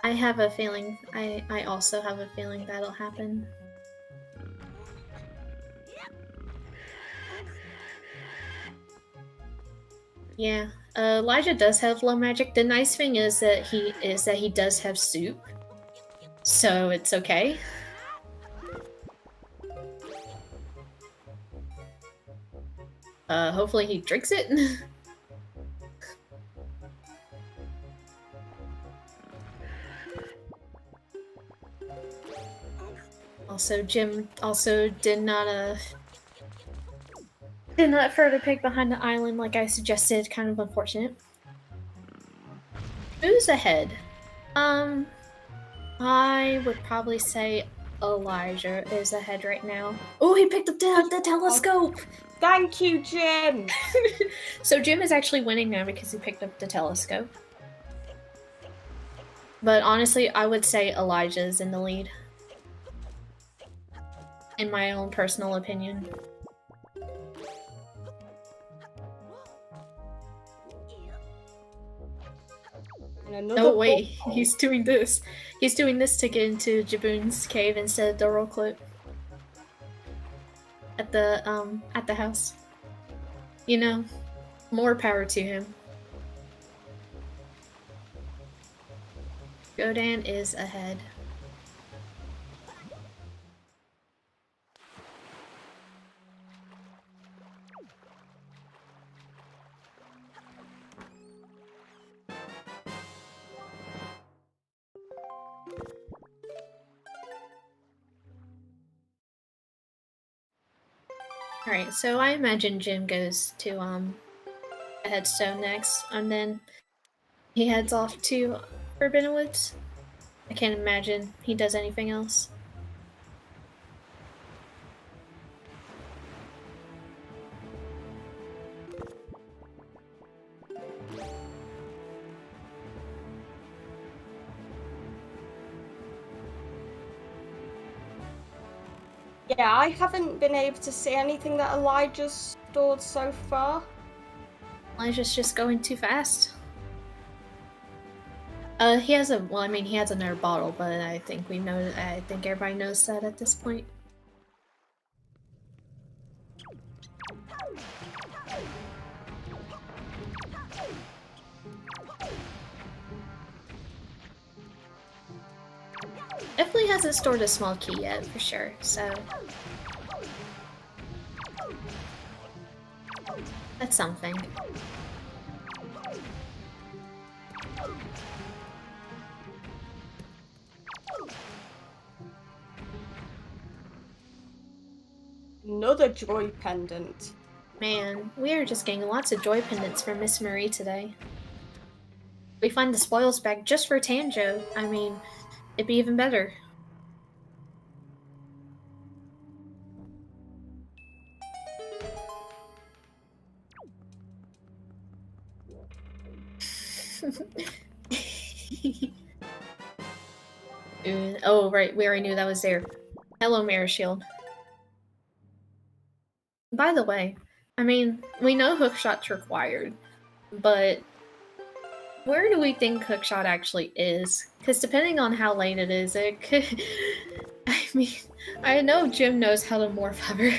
I have a feeling. I also have a feeling that'll happen. Yeah, Elijah does have low magic. The nice thing is that he does have soup, so it's okay. Hopefully he drinks it. Also, Jim also did not throw the pig behind the island like I suggested. Kind of unfortunate. Who's ahead? I would probably say Elijah is ahead right now. Oh, he picked up the telescope! Thank you, Jim! So Jim is actually winning now because he picked up the telescope. But honestly, I would say Elijah's in the lead. In my own personal opinion. Oh wait, he's doing this. He's doing this to get into Jaboon's cave instead of the roll clip. At the house. You know, more power to him. Godan is ahead. Alright, so I imagine Jim goes to the headstone next, and then he heads off to Forbidden Woods. I can't imagine he does anything else. Yeah, I haven't been able to see anything that Elijah's stored so far. Elijah's just going too fast. He has another bottle, but I think everybody knows that at this point. Definitely hasn't stored a small key yet, for sure, so... That's something. Another joy pendant. Man, we are just getting lots of joy pendants from Miss Marie today. We find the spoils bag just for Tanjo. I mean, it'd be even better. Oh, right, we already knew that was there. Hello, Mirror Shield. By the way, I mean, we know hookshot's required, but Where do we think hookshot actually is? Because depending on how late it is, it could... I mean, I know Jim knows how to morph hover.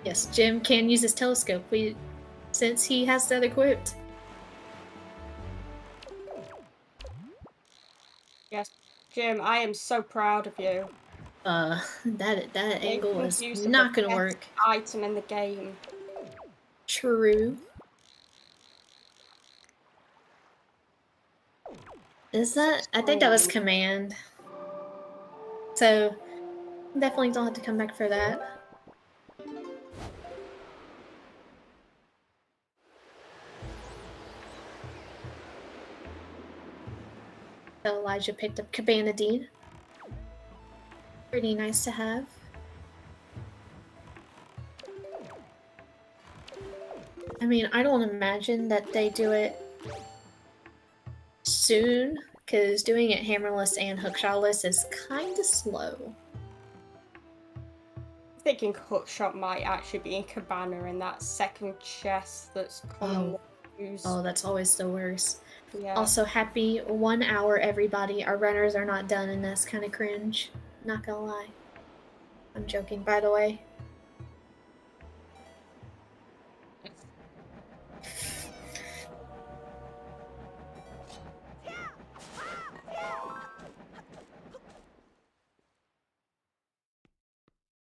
Yes, Jim can use his telescope since he has that equipped. Yes, Jim, I am so proud of you. That angle is not gonna work. Item in the game. True. Is that? I think that was command. So, definitely don't have to come back for that. So Elijah picked up Cabana Dean. Pretty nice to have. I mean, I don't imagine that they do it soon, because doing it hammerless and hookshotless is kind of slow. I'm thinking hookshot might actually be in Cabana in that second chest that's commonly used. Oh, that's always the worst. Yeah. Also, happy 1 hour, everybody. Our runners are not done, and that's kind of cringe. Not gonna lie. I'm joking, by the way.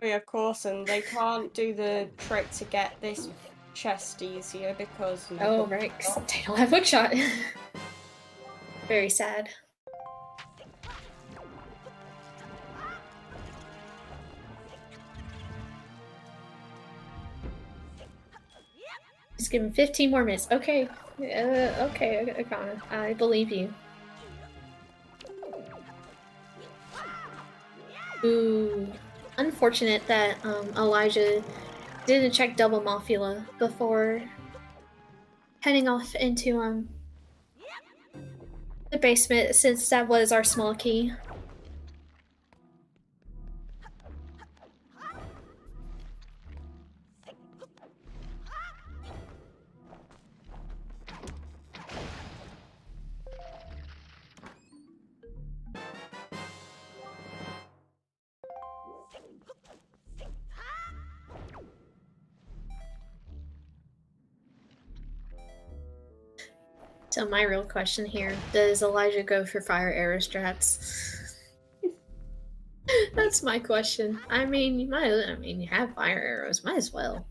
Yeah, of course, and they can't do the trick to get this chest easier because... Oh, right, because they don't have hookshot. Very sad. Just give him 15 more minutes. Okay. Okay, Akana. I believe you. Ooh. Unfortunate that Elijah didn't check double Mothula before heading off into the basement, since that was our small key. So my real question here, does Elijah go for fire arrow strats? That's my question. I mean, you have fire arrows, might as well.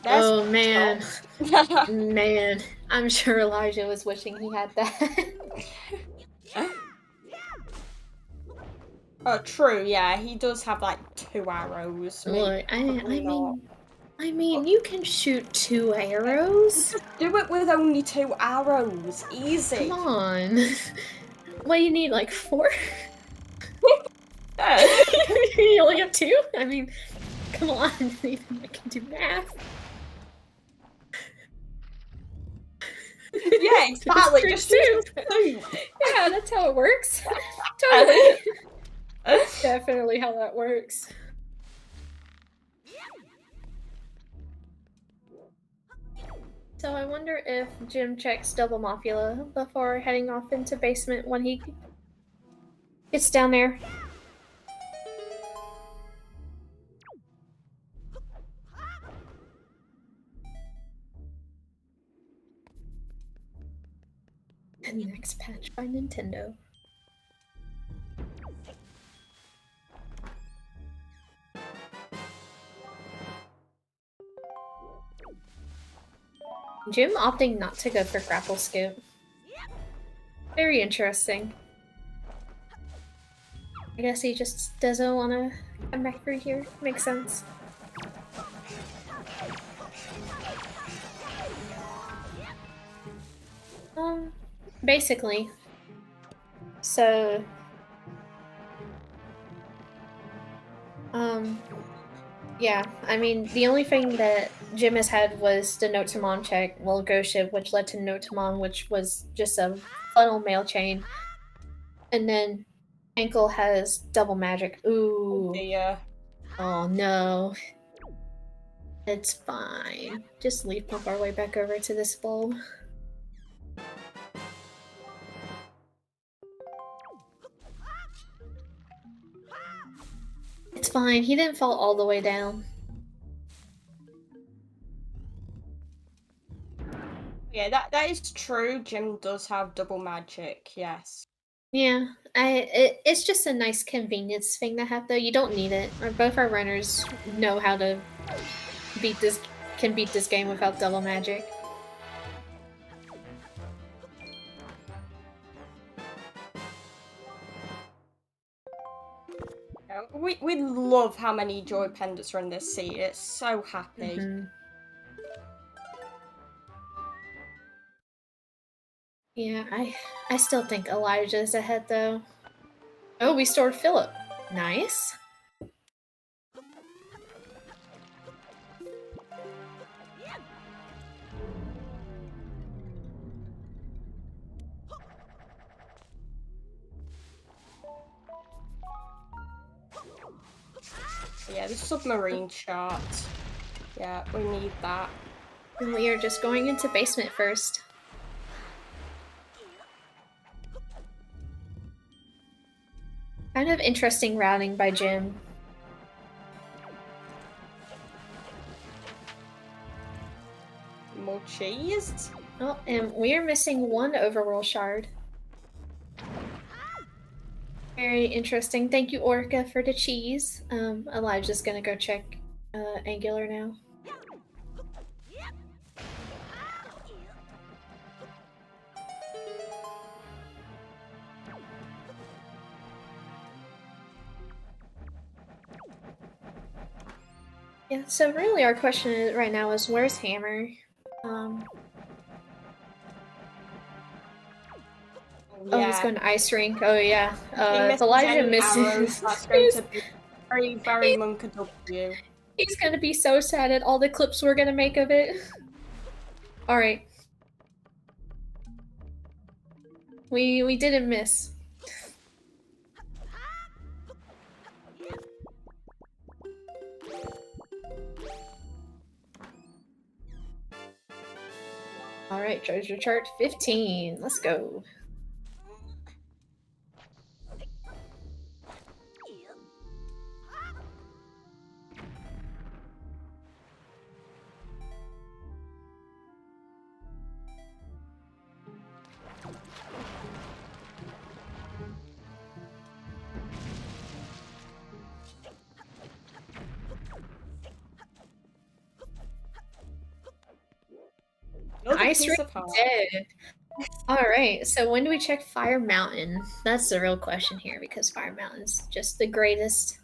Oh man. Man, I'm sure Elijah was wishing he had that. Oh, true, yeah, he does have like 2 arrows. Look, I mean, you can shoot 2 arrows. Just do it with only 2 arrows, easy. Come on. What do you need, like 4? You only have 2? I mean, come on, even I can do math. Yeah, exactly. Just 2. Yeah, that's how it works. Totally. That's definitely how that works. So I wonder if Jim checks double Mothula before heading off into basement when he gets down there. And next patch by Nintendo. Jim opting not to go for grapple scoop. Very interesting. I guess he just doesn't want to come back through here. Makes sense. Basically. So... yeah, I mean, the only thing that Gymnast had was the Note to Mom check, well, Ghost Ship, which led to Note to Mom, which was just a funnel mail chain. And then Ankle has double magic. Ooh. Oh dear. Oh no. It's fine. Just leaf pump our way back over to this bulb. It's fine. He didn't fall all the way down. Yeah, that is true. Jim does have double magic, yes. Yeah, it's just a nice convenience thing to have, though. You don't need it. Both our runners know how to beat this game without double magic. We love how many joy pendants are in this seat. It's so happy. Mm-hmm. Yeah, I still think Elijah's ahead, though. Oh, we stored Philip. Nice. Yeah, the submarine shot. Yeah, we need that. And we are just going into basement first. Kind of interesting routing by Jim. More cheese? Oh, and we are missing one overworld shard. Very interesting. Thank you, Orca, for the cheese. Elijah's gonna go check Angular now. Yeah, so really our question right now is where's Hammer? Oh, he's going to ice rink. Oh yeah. Elijah misses. That's going to be very, very Monka W. He's gonna be so sad at all the clips we're gonna make of it. Alright. We didn't miss. Alright, treasure chart 15. Let's go. Ice Rink dead. Alright, so when do we check Fire Mountain? That's the real question here, because Fire Mountain's just the greatest.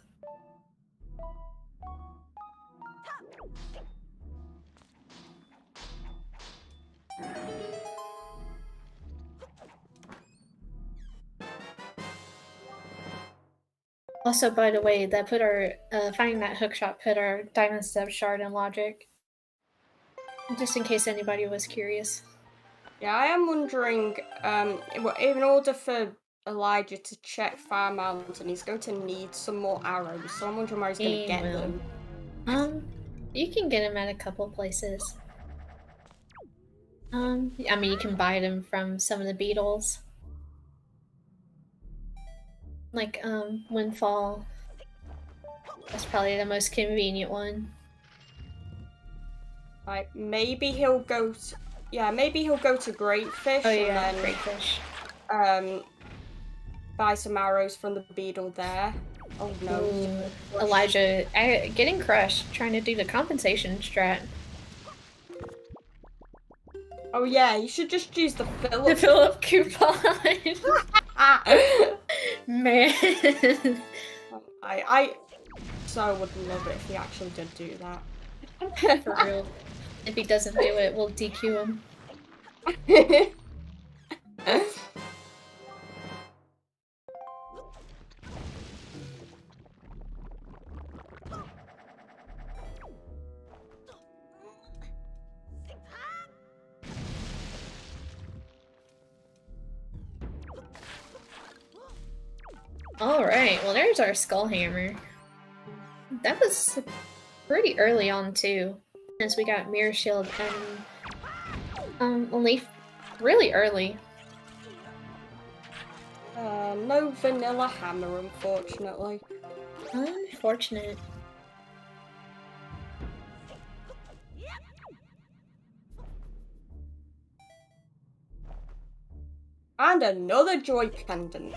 Also, by the way, that put our finding that hookshot put our Diamond Step shard in logic. Just in case anybody was curious. Yeah, I am wondering, in order for Elijah to check Fire Mountain, he's going to need some more arrows, so I'm wondering where he's going to get them. You can get them at a couple places. I mean, you can buy them from some of the beetles. Like, Windfall. That's probably the most convenient one. Right, maybe he'll go to... Yeah, maybe he'll go to Greatfish and then Greatfish. Buy some arrows from the beetle there. Oh no. Ooh, Elijah getting crushed, trying to do the compensation strat. Oh yeah, you should just use the Philip. The Philip coupon. Man. I so would love it if he actually did do that. For real. If he doesn't do it, we'll DQ him. Alright, well there's our skull hammer. That was pretty early on too, since we got Mirror Shield and Leaf really early. No vanilla hammer, unfortunately. Unfortunate. And another joy pendant.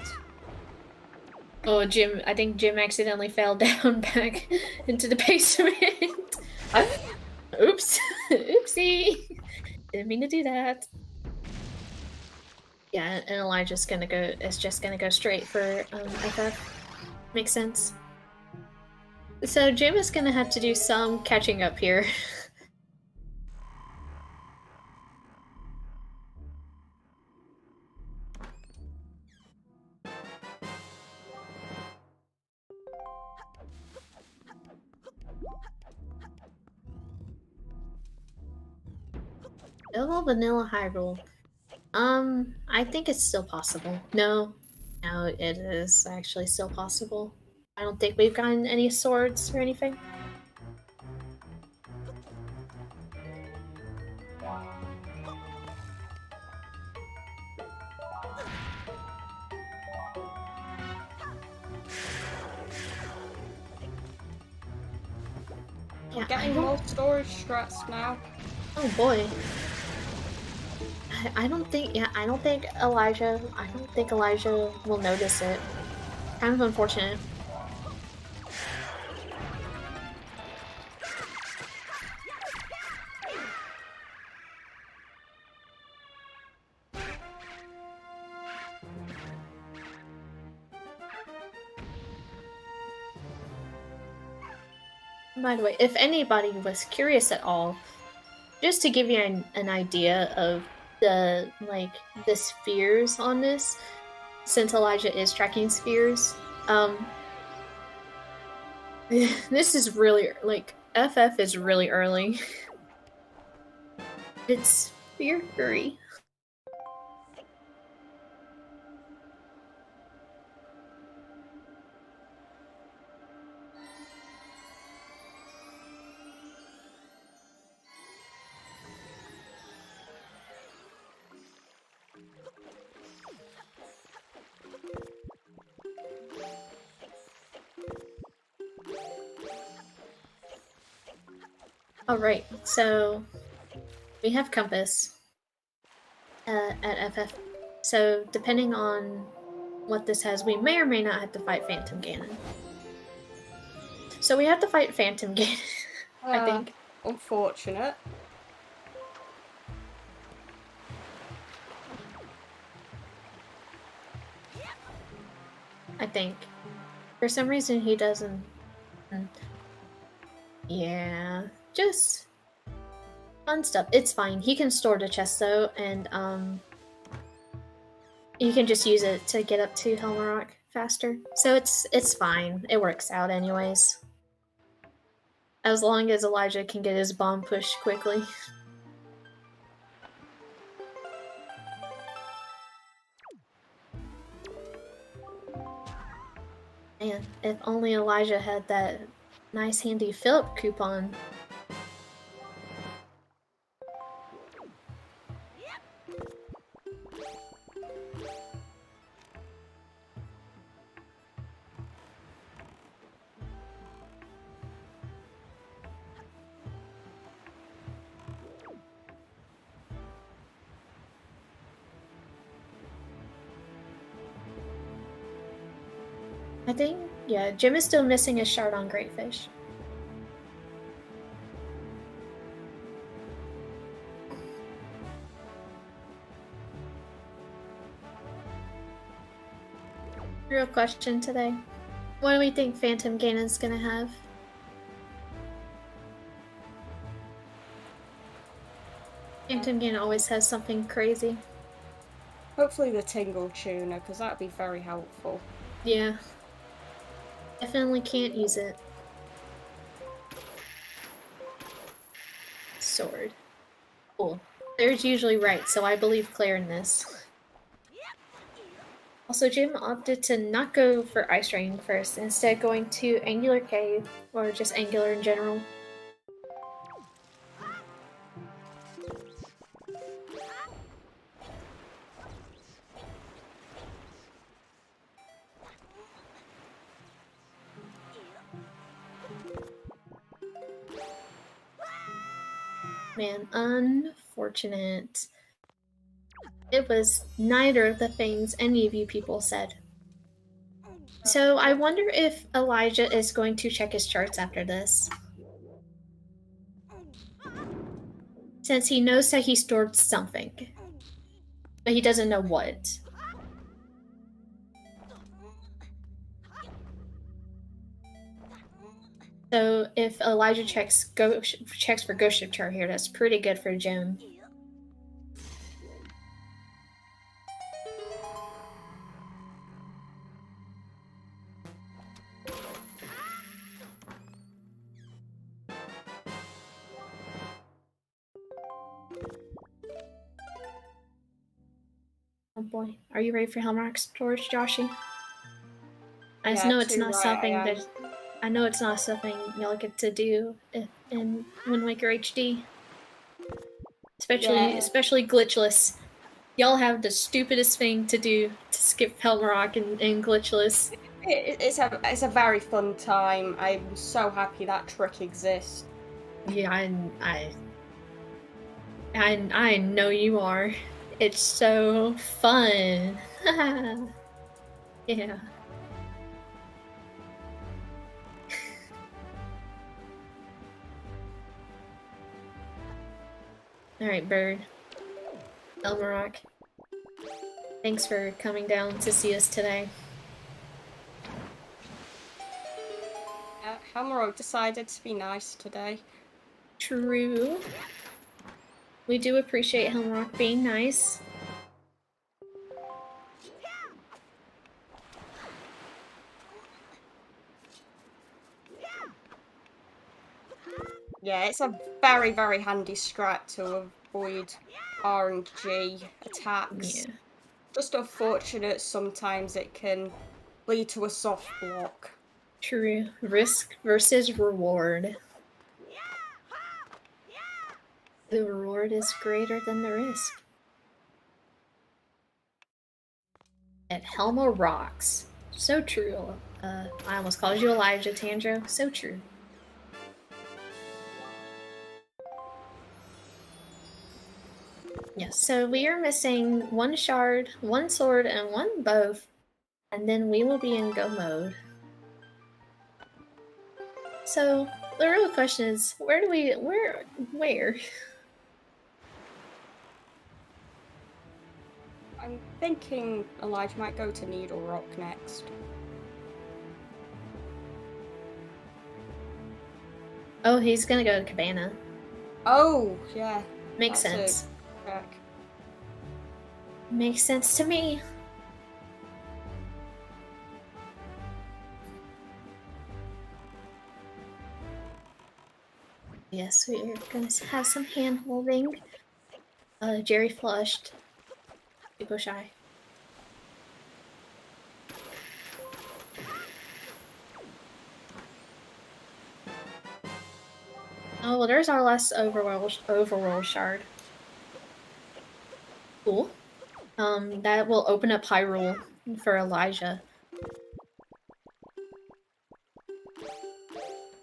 Oh, Jim, I think Jim accidentally fell down back into the basement. Oops. Oopsie. Didn't mean to do that. Yeah, and Elijah's gonna go, is just gonna go straight for FF. Makes sense. So Jim is gonna have to do some catching up here. Double vanilla Hyrule. I think it's still possible. No, it is actually still possible. I don't think we've gotten any swords or anything. I'm getting more storage stressed now. Oh boy. I don't think Elijah will notice it. Kind of unfortunate. By the way, if anybody was curious at all, just to give you an idea of the spheres on this, since Elijah is tracking spheres, this is really, FF is really early. It's Fury. Alright, so we have Compass at FF. So depending on what this has, we may or may not have to fight Phantom Ganon. So we have to fight Phantom Ganon, I think. Unfortunate. I think. For some reason he doesn't... Yeah, just fun stuff. It's fine. He can store the chest though, and you can just use it to get up to Helmer Rock faster. So it's fine. It works out anyways. As long as Elijah can get his bomb pushed quickly. Man, if only Elijah had that nice handy Philip coupon. I think, yeah, Jim is still missing a shard on Greatfish. Real question today. What do we think Phantom Ganon's gonna have? Phantom Ganon always has something crazy. Hopefully the Tingle Tuner, because that'd be very helpful. Yeah. Definitely can't use it. Sword. Cool. Claire's usually right, so I believe Claire in this. Also, Jim opted to not go for Ice Rain first, instead going to Angular Cave, or just Angular in general. Man, unfortunate. It was neither of the things any of you people said. So I wonder if Elijah is going to check his charts after this. Since he knows that he stored something. But he doesn't know what. So if Elijah checks for Ghost Ship chart here, that's pretty good for Jim. Oh boy, are you ready for Helmrock storage, Joshy? I know it's not something that I know it's not something y'all get to do in Wind Waker HD. Especially glitchless. Y'all have the stupidest thing to do to skip Helmrock and glitchless. It's a very fun time. I'm so happy that trick exists. Yeah, I know you are. It's so fun. Yeah. Alright, Bird. Elmarok. Thanks for coming down to see us today. Helmarok decided to be nice today. True. We do appreciate Helmrock being nice. Yeah, it's a very, very handy strat to avoid RNG attacks. Yeah. Just unfortunate sometimes it can lead to a soft block. True. Risk versus reward. The reward is greater than the risk. And Helma rocks. So true. I almost called you Elijah, Tandro. So true. Yes, so we are missing one shard, one sword, and one both. And then we will be in go mode. So, the real question is, where? I'm thinking Elijah might go to Needle Rock next. Oh, he's gonna go to Cabana. Oh, yeah. Makes sense. Check. Makes sense to me. Yes, we are gonna have some hand holding. Jerry flushed. People shy. Oh, well, there's our last overworld shard. Cool. That will open up Hyrule for Elijah.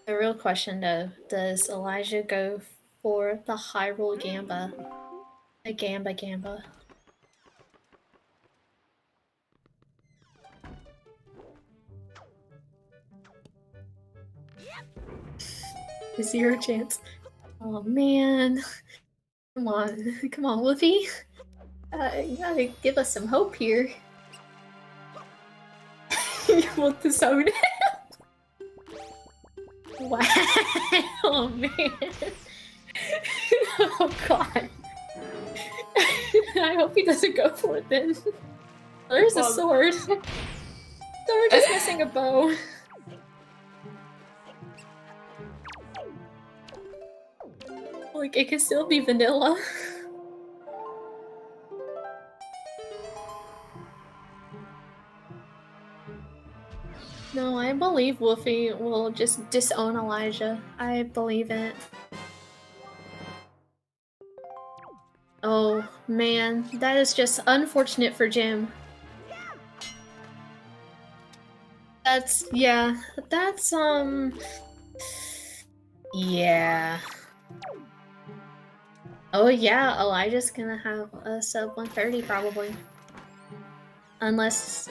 The real question, though, does Elijah go for the Hyrule Gamba? The Gamba. Zero chance. Oh man. Come on, Wolfie. You gotta give us some hope here. You want to zone it? Wow. Oh man. Oh god. I hope he doesn't go for it then. There's a sword. So we're just missing a bow. Like, it could still be vanilla. No, I believe Wolfie will just disown Elijah. I believe it. Oh, man. That is just unfortunate for Jim. Yeah, that's, yeah. Oh yeah, Elijah's gonna have a sub 130 probably. Unless...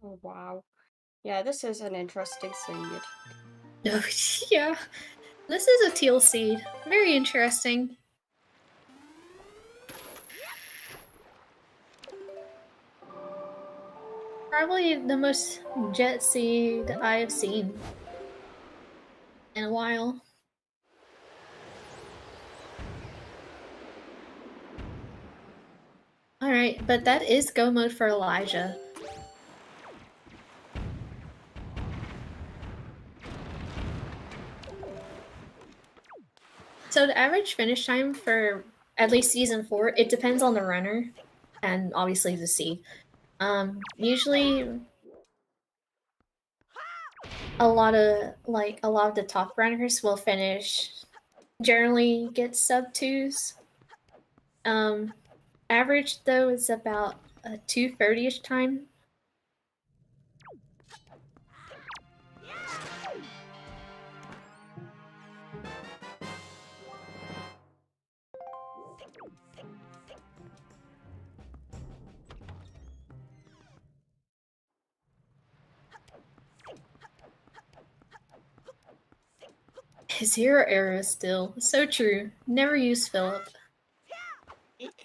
Oh wow. Yeah, this is an interesting seed. Oh, yeah. This is a teal seed. Very interesting. Probably the most jet seed I have seen in a while. Alright, but that is go mode for Elijah. So the average finish time for at least Season 4, it depends on the runner and obviously the seed. Usually a lot of the top runners will finish, generally get sub 2s. Average though is about a 2:30ish time. Zero arrows still. So true. Never use Philip.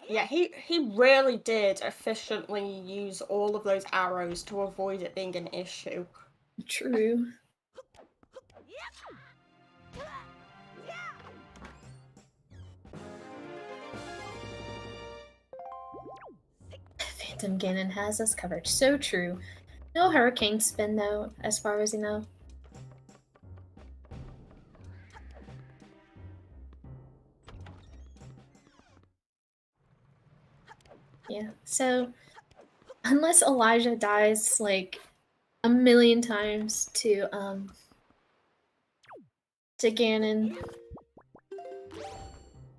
Yeah, he really did efficiently use all of those arrows to avoid it being an issue. True. Phantom Ganon has us covered. So true. No hurricane spin though, as far as you know. Yeah, so unless Elijah dies like a million times to Ganon.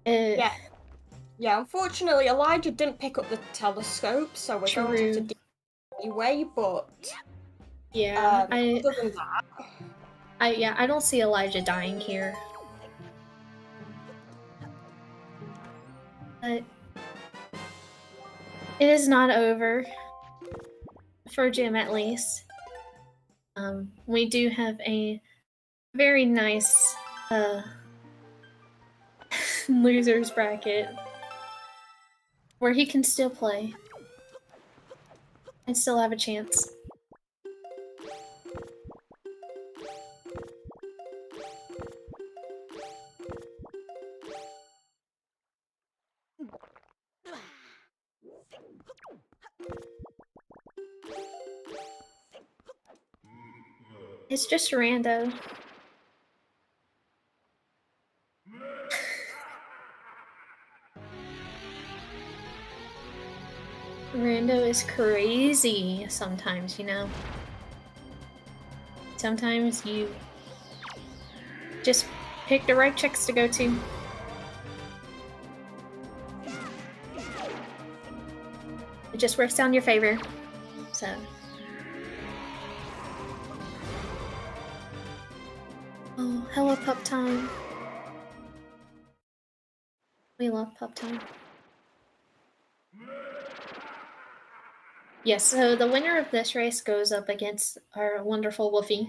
Yeah, unfortunately Elijah didn't pick up the telescope, so we're going to have to do it anyway, but yeah, other than that, I don't see Elijah dying here. But it is not over. For Jim, at least. We do have a very nice losers bracket where he can still play and still have a chance. It's just rando. Rando is crazy sometimes, you know? Sometimes you just pick the right chicks to go to. It just works out in your favor. So... Oh, hello pup time. We love pup time. Yes, so the winner of this race goes up against our wonderful Wolfie.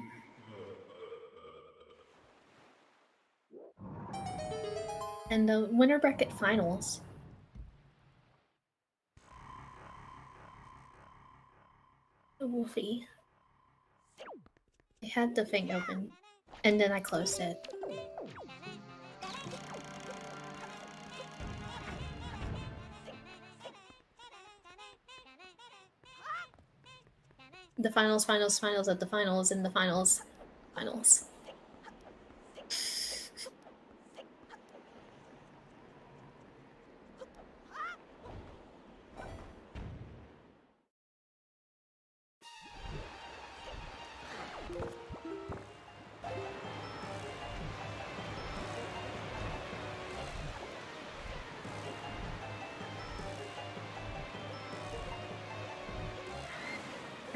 And the winner bracket finals. Wolfie. I had the thing open, and then I closed it. The finals at the finals, and the finals.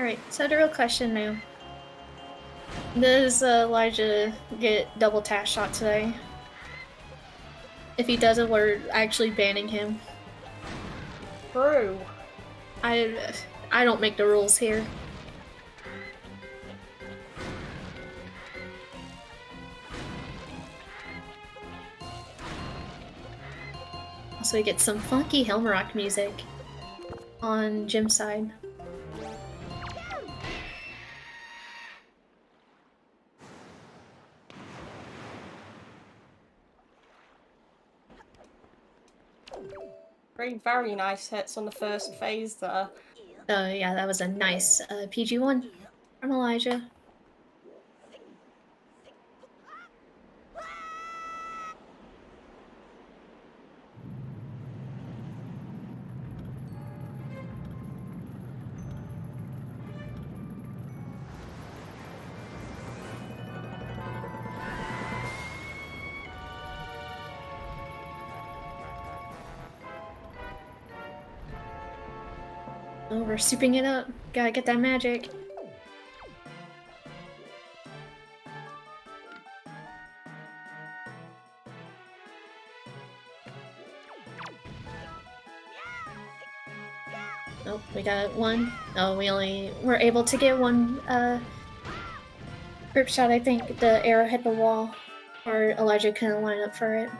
Alright, so the real question now. Does Elijah get double task shot today? If he doesn't, we're actually banning him. True. I don't make the rules here. Also, we get some funky Helm Rock music on Jim's side. Very nice hits on the first phase there. Yeah, that was a nice PG1 from Elijah. Oh, we're souping it up. Gotta get that magic. Oh, we got one. Oh, we only were able to get one grip shot. I think the arrow hit the wall, or Elijah couldn't line up for it.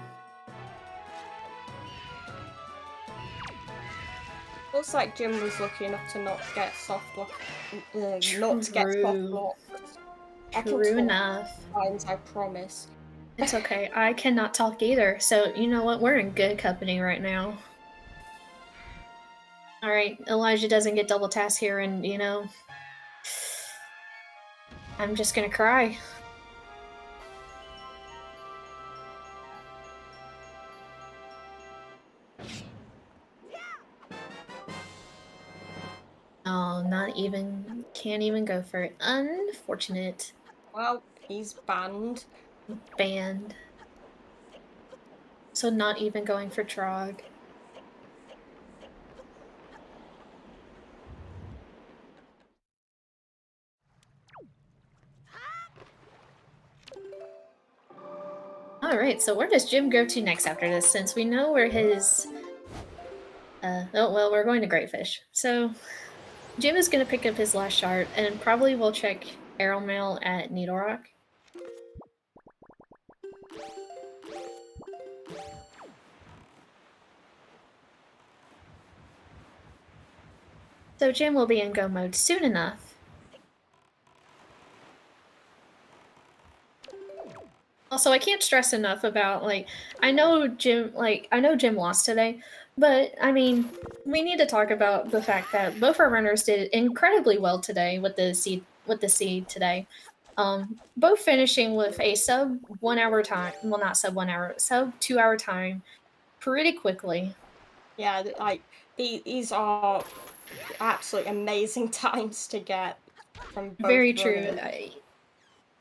Looks like Jim was lucky enough to not get soft locked. True enough. Times, I promise. It's okay. I cannot talk either. So you know what? We're in good company right now. Alright, Elijah doesn't get double task here, and you know, I'm just gonna cry. Oh, not even, can't even go for it. Unfortunate. Well, he's banned. Banned. So not even going for Trog. Alright, so where does Jim go to next after this, since we know where his... oh, well, we're going to Greatfish. So, Jim is going to pick up his last shard, and probably will check Arrow Mail at Needle Rock. So Jim will be in go mode soon enough. Also, I can't stress enough about, like, I know Jim lost today, but, I mean, we need to talk about the fact that both our runners did incredibly well today with the seed today. Both finishing with a sub 1 hour time, well, not sub 1 hour, sub 2 hour time pretty quickly. Yeah, like, these are absolutely amazing times to get from both Very true. runners.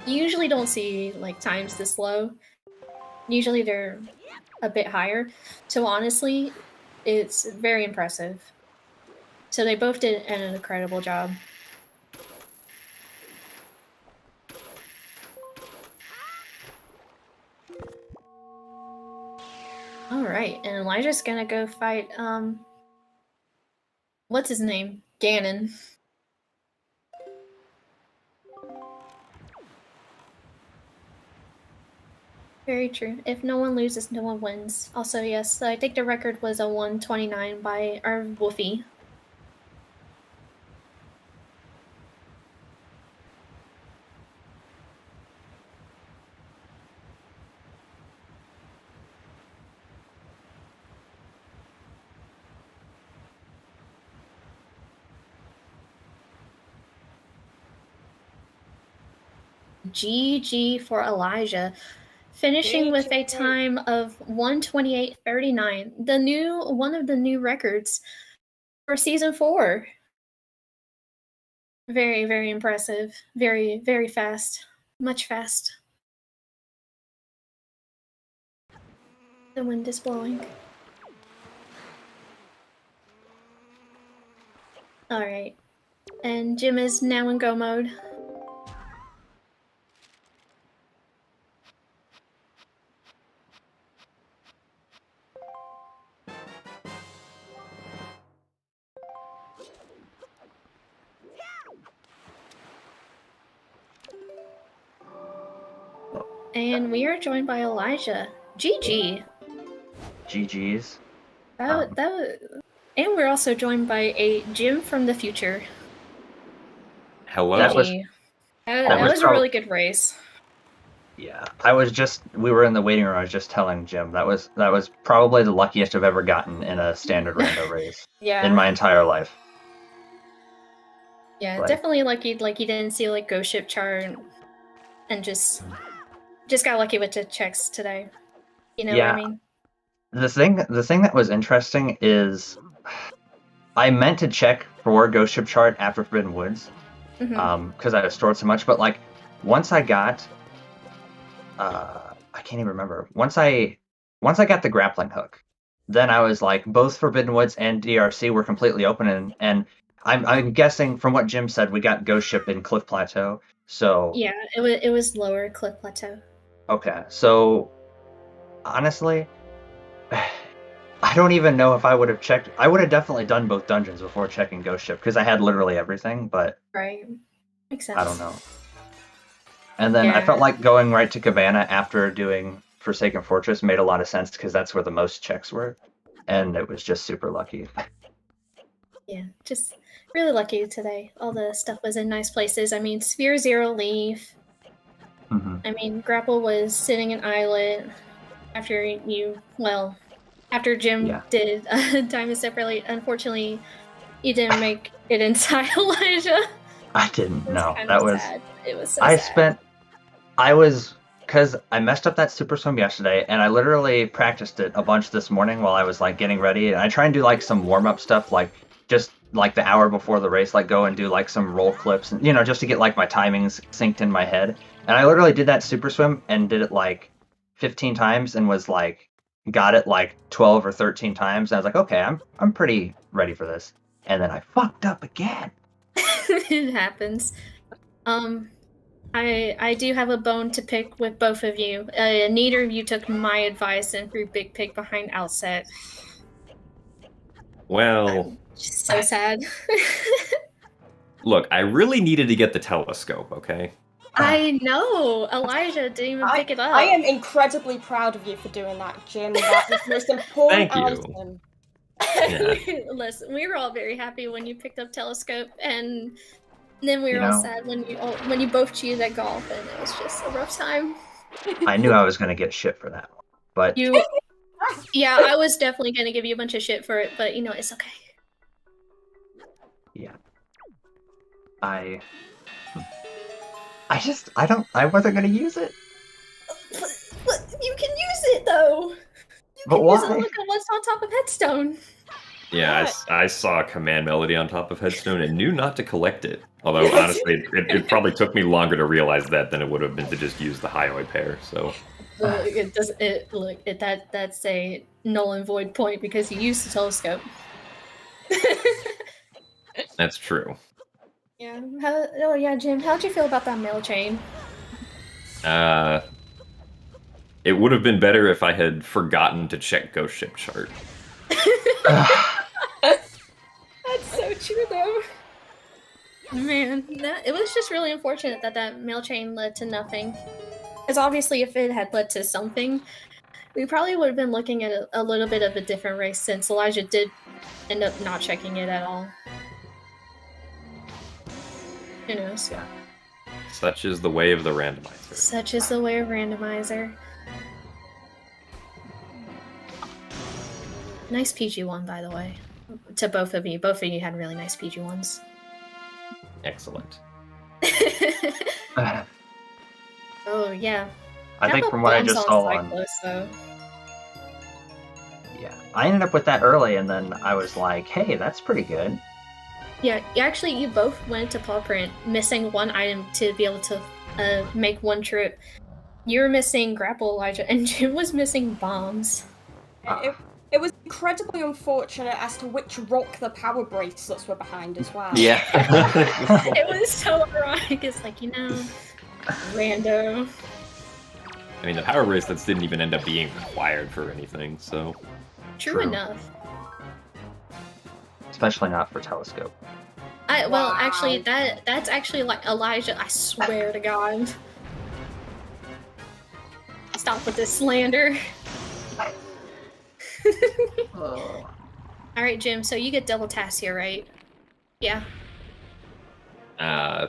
You usually don't see, like, times this low. Usually they're a bit higher. So honestly, it's very impressive. So they both did an incredible job. Alright, and Elijah's gonna go fight, what's his name? Ganon. Very true. If no one loses, no one wins. Also, yes, I think the record was a 129 by our Wolfie. GG for Elijah, finishing with a time of 128.39, one of the new records for season 4. Very, very impressive. Very, very fast. Much fast. The wind is blowing. Alright. And Jim is now in go mode. And we are joined by Elijah. GG. GG's. And we're also joined by a Jim from the future. Hello. That was a really good race. Yeah, we were in the waiting room. I was just telling Jim that was probably the luckiest I've ever gotten in a standard rando race in my entire life. Yeah, definitely lucky. Like you didn't see like ghost ship chart, and just got lucky with the checks today. You know what I mean? The thing that was interesting is I meant to check for ghost ship chart after Forbidden Woods, because I was stored so much. But like once I got, I can't even remember. Once I got the grappling hook, then I was like both Forbidden Woods and DRC were completely open, and I'm guessing from what Jim said we got ghost ship in Cliff Plateau. So yeah, it was lower Cliff Plateau. Okay, so honestly, I don't even know if I would have checked. I would have definitely done both dungeons before checking Ghost Ship because I had literally everything, but right, makes sense. I don't know. And then I felt like going right to Cabana after doing Forsaken Fortress made a lot of sense because that's where the most checks were, and it was just super lucky. Yeah, just really lucky today. All the stuff was in nice places. I mean, Sphere Zero Leaf. I mean, Grapple was sitting in Islet after Jim did Diamond separately. Unfortunately, you didn't make it inside Elijah. I didn't know. That was sad. It was so sad. Because I messed up that super swim yesterday, and I literally practiced it a bunch this morning while I was like getting ready. And I try and do like some warm up stuff, like just like the hour before the race, like go and do like some roll clips, and just to get like my timings synced in my head. And I literally did that super swim and did it like 15 times and was like, got it like 12 or 13 times. And I was like, okay, I'm pretty ready for this. And then I fucked up again. It happens. I do have a bone to pick with both of you. Neither of you took my advice and threw Big Pig behind Outset. Well, so sad. Look, I really needed to get the telescope, okay? I know! Elijah didn't even pick it up. I am incredibly proud of you for doing that, Jim. That is the most important item. Yeah. Listen, we were all very happy when you picked up telescope, and then we were all sad when you both cheated at golf, and it was just a rough time. I knew I was going to get shit for that one, but... Yeah, I was definitely going to give you a bunch of shit for it, but it's okay. Yeah. I wasn't gonna use it. But you can use it though. But why? Use it. Look at what's on top of Headstone. Yeah, I saw a command melody on top of Headstone and knew not to collect it. Although honestly, it probably took me longer to realize that than it would have been to just use the Highway pair. So that's a null and void point because you used the telescope. That's true. Yeah. Jim, how'd you feel about that mail chain? It would have been better if I had forgotten to check Ghost Ship chart. That's so true, though. Man, it was just really unfortunate that mail chain led to nothing. Because obviously, if it had led to something, we probably would have been looking at a little bit of a different race, since Elijah did end up not checking it at all. Who knows? Yeah. Such is the way of the randomizer. Such is the way of randomizer. Nice PG1, by the way. To both of you. Both of you had really nice PG1s. Excellent. Oh, yeah. I think from what I just saw on... Yeah. I ended up with that early, and then I was like, hey, that's pretty good. Yeah, actually, you both went to paw print, missing one item to be able to make one trip. You were missing Grapple, Elijah, and Jim was missing bombs. It was incredibly unfortunate as to which rock the power bracelets were behind as well. Yeah. It was so ironic. It's like, rando. I mean, the power bracelets didn't even end up being required for anything, so... True enough. Especially not for telescope. Well, actually, that's actually like Elijah, I swear to God. Stop with this slander. Oh. Alright, Jim, so you get double tasks here, right? Yeah. Yeah.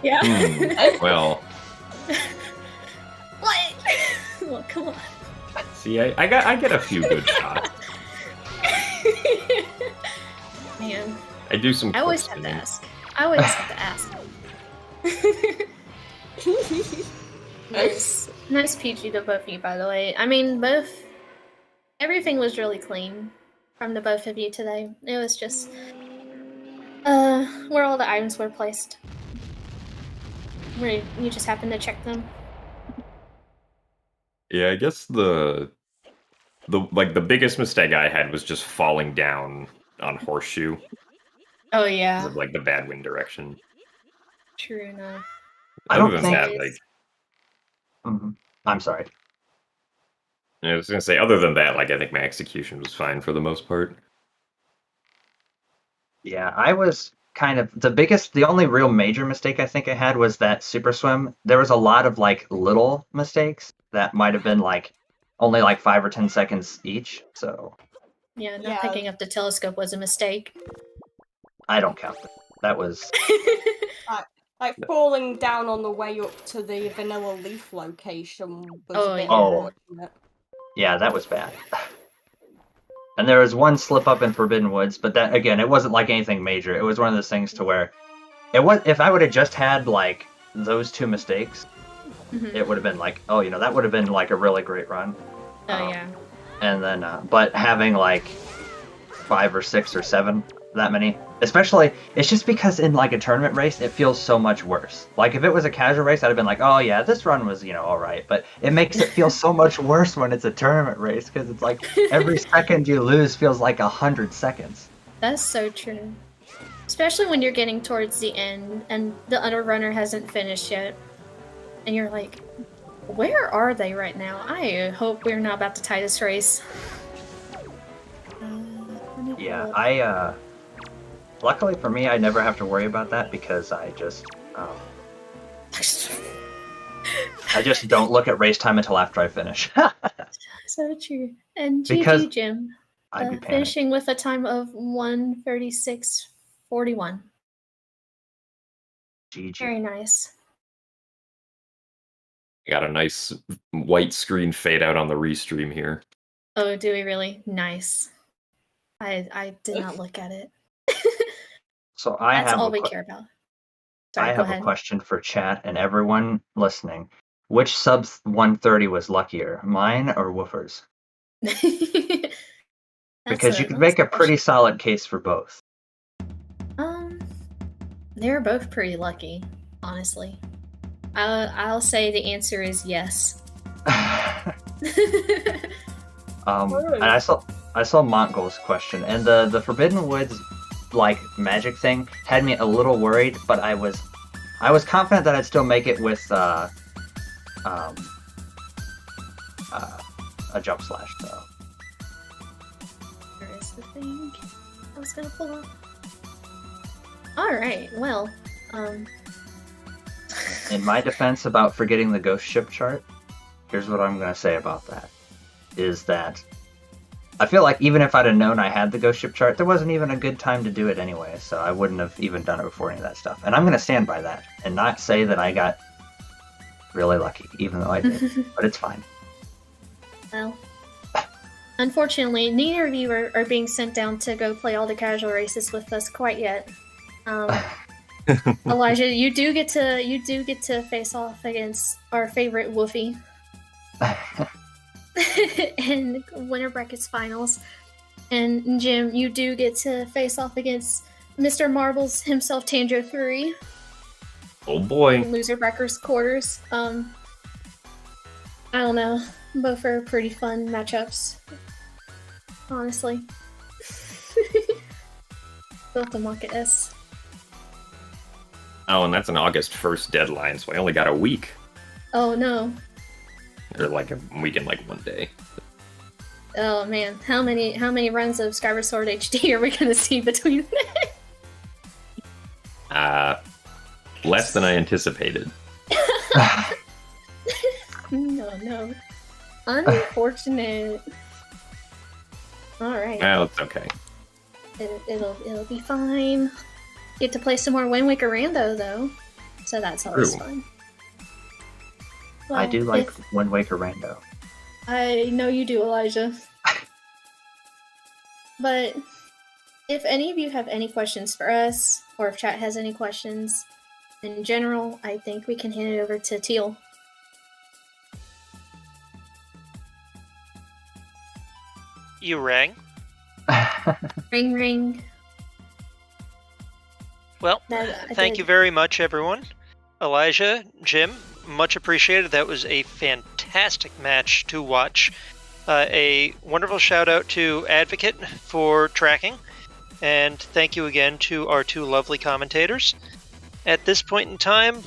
Yeah. Well... What? Well, come on. See, I get a few good shots. Man. I do some I always have to ask. I always have to ask. Nice PG to both of you, by the way. I mean, everything was really clean from the both of you today. It was just, where all the items were placed. Where you just happened to check them. Yeah, I guess the biggest mistake I had was just falling down on Horseshoe. Oh yeah. Because of, like, the bad wind direction. True enough. Other than that, I'm sorry. I was gonna say, other than that, like, I think my execution was fine for the most part. Yeah, I was kind of the only real major mistake I think I had was that super swim. There was a lot of like little mistakes that might have been like only like 5 or 10 seconds each. So yeah, not picking up the telescope was a mistake. I don't count that. That was like falling down on the way up to the Vanilla Leaf location was a bit unfortunate. Yeah, that was bad. And there was one slip up in Forbidden Woods, but that again, it wasn't like anything major. It was one of those things to where if I would have just had like those 2 mistakes, it would have been like, that would have been like a really great run. Yeah. And then, but having like 5 or 6 or 7, that many, especially, it's just because in like a tournament race, it feels so much worse. Like if it was a casual race, I'd have been like, oh yeah, this run was, all right. But it makes it feel so much worse when it's a tournament race because it's like every second you lose feels like 100 seconds. That's so true. Especially when you're getting towards the end and the other runner hasn't finished yet. And you're like, where are they right now? I hope we're not about to tie this race. Yeah, luckily for me, I never have to worry about that because I just don't look at race time until after I finish. So true. And because GG, Jim. Finishing with a time of 1:36:41. GG. Very nice. Got a nice white screen fade out on the restream here. Oh, do we really? Nice. I did not look at it. So That's all we care about. Sorry, I have a question for chat and everyone listening. Which sub 130 was luckier, mine or Woofer's? Because you could make a pretty solid case for both. They're both pretty lucky, honestly. I'll say the answer is yes. And I saw Montgo's question, and the Forbidden Woods like magic thing had me a little worried, but I was confident that I'd still make it with a jump slash though. Where is the thing I was gonna pull up? Alright, well, In my defense about forgetting the ghost ship chart, here's what I'm gonna say about that. Is that I feel like even if I'd have known I had the ghost ship chart, there wasn't even a good time to do it anyway, so I wouldn't have even done it before any of that stuff. And I'm going to stand by that and not say that I got really lucky, even though I did. But it's fine. Well, unfortunately, neither of you are being sent down to go play all the casual races with us quite yet. Elijah, you do get to face off against our favorite Woofy. In Winter Brackets Finals. And Jim, you do get to face off against Mr. Marbles himself, Tanjo 3. Oh boy. Loser Brackers Quarters. I don't know. Both are pretty fun matchups. Honestly. Built a Maka S. Oh, and that's an August 1st deadline, so I only got a week. Oh no. Or like a week and like 1 day. Oh man, how many runs of Skyward Sword HD are we gonna see between Less than I anticipated. No. Unfortunate. Alright. Well, it's okay. It'll be fine. Get to play some more Wind Waker Rando though. So that's always True. fun. I do like Wind Waker Rando. I know you do, Elijah. But if any of you have any questions for us, or if chat has any questions in general, I think we can hand it over to Teal. You rang. Ring ring. Well, I thank did. you very much, everyone. Elijah, Jim, much appreciated. That was a fantastic match to watch. A wonderful shout out to Advocate for tracking. And thank you again to our two lovely commentators. At this point in time,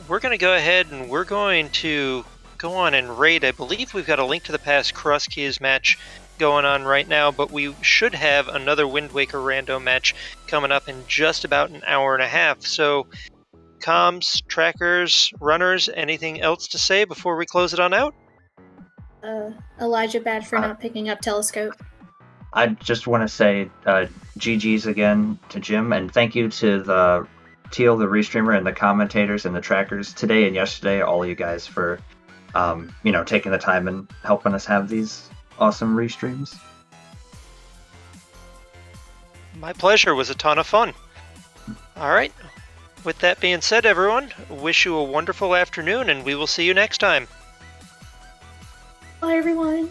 we're going to go ahead and we're going to go on and raid. I believe we've got a Link to the Past Cross Keys match going on right now, but we should have another Wind Waker Rando match coming up in just about an hour and a half. So, comms, trackers, runners, anything else to say before we close it on out? Elijah bad for not picking up Telescope. I just want to say GG's again to Jim, and thank you to the Teal, the restreamer, and the commentators and the trackers today and yesterday, all of you guys for taking the time and helping us have these awesome restreams. My pleasure. It was a ton of fun. All right. With that being said, everyone, wish you a wonderful afternoon, and we will see you next time. Bye, everyone.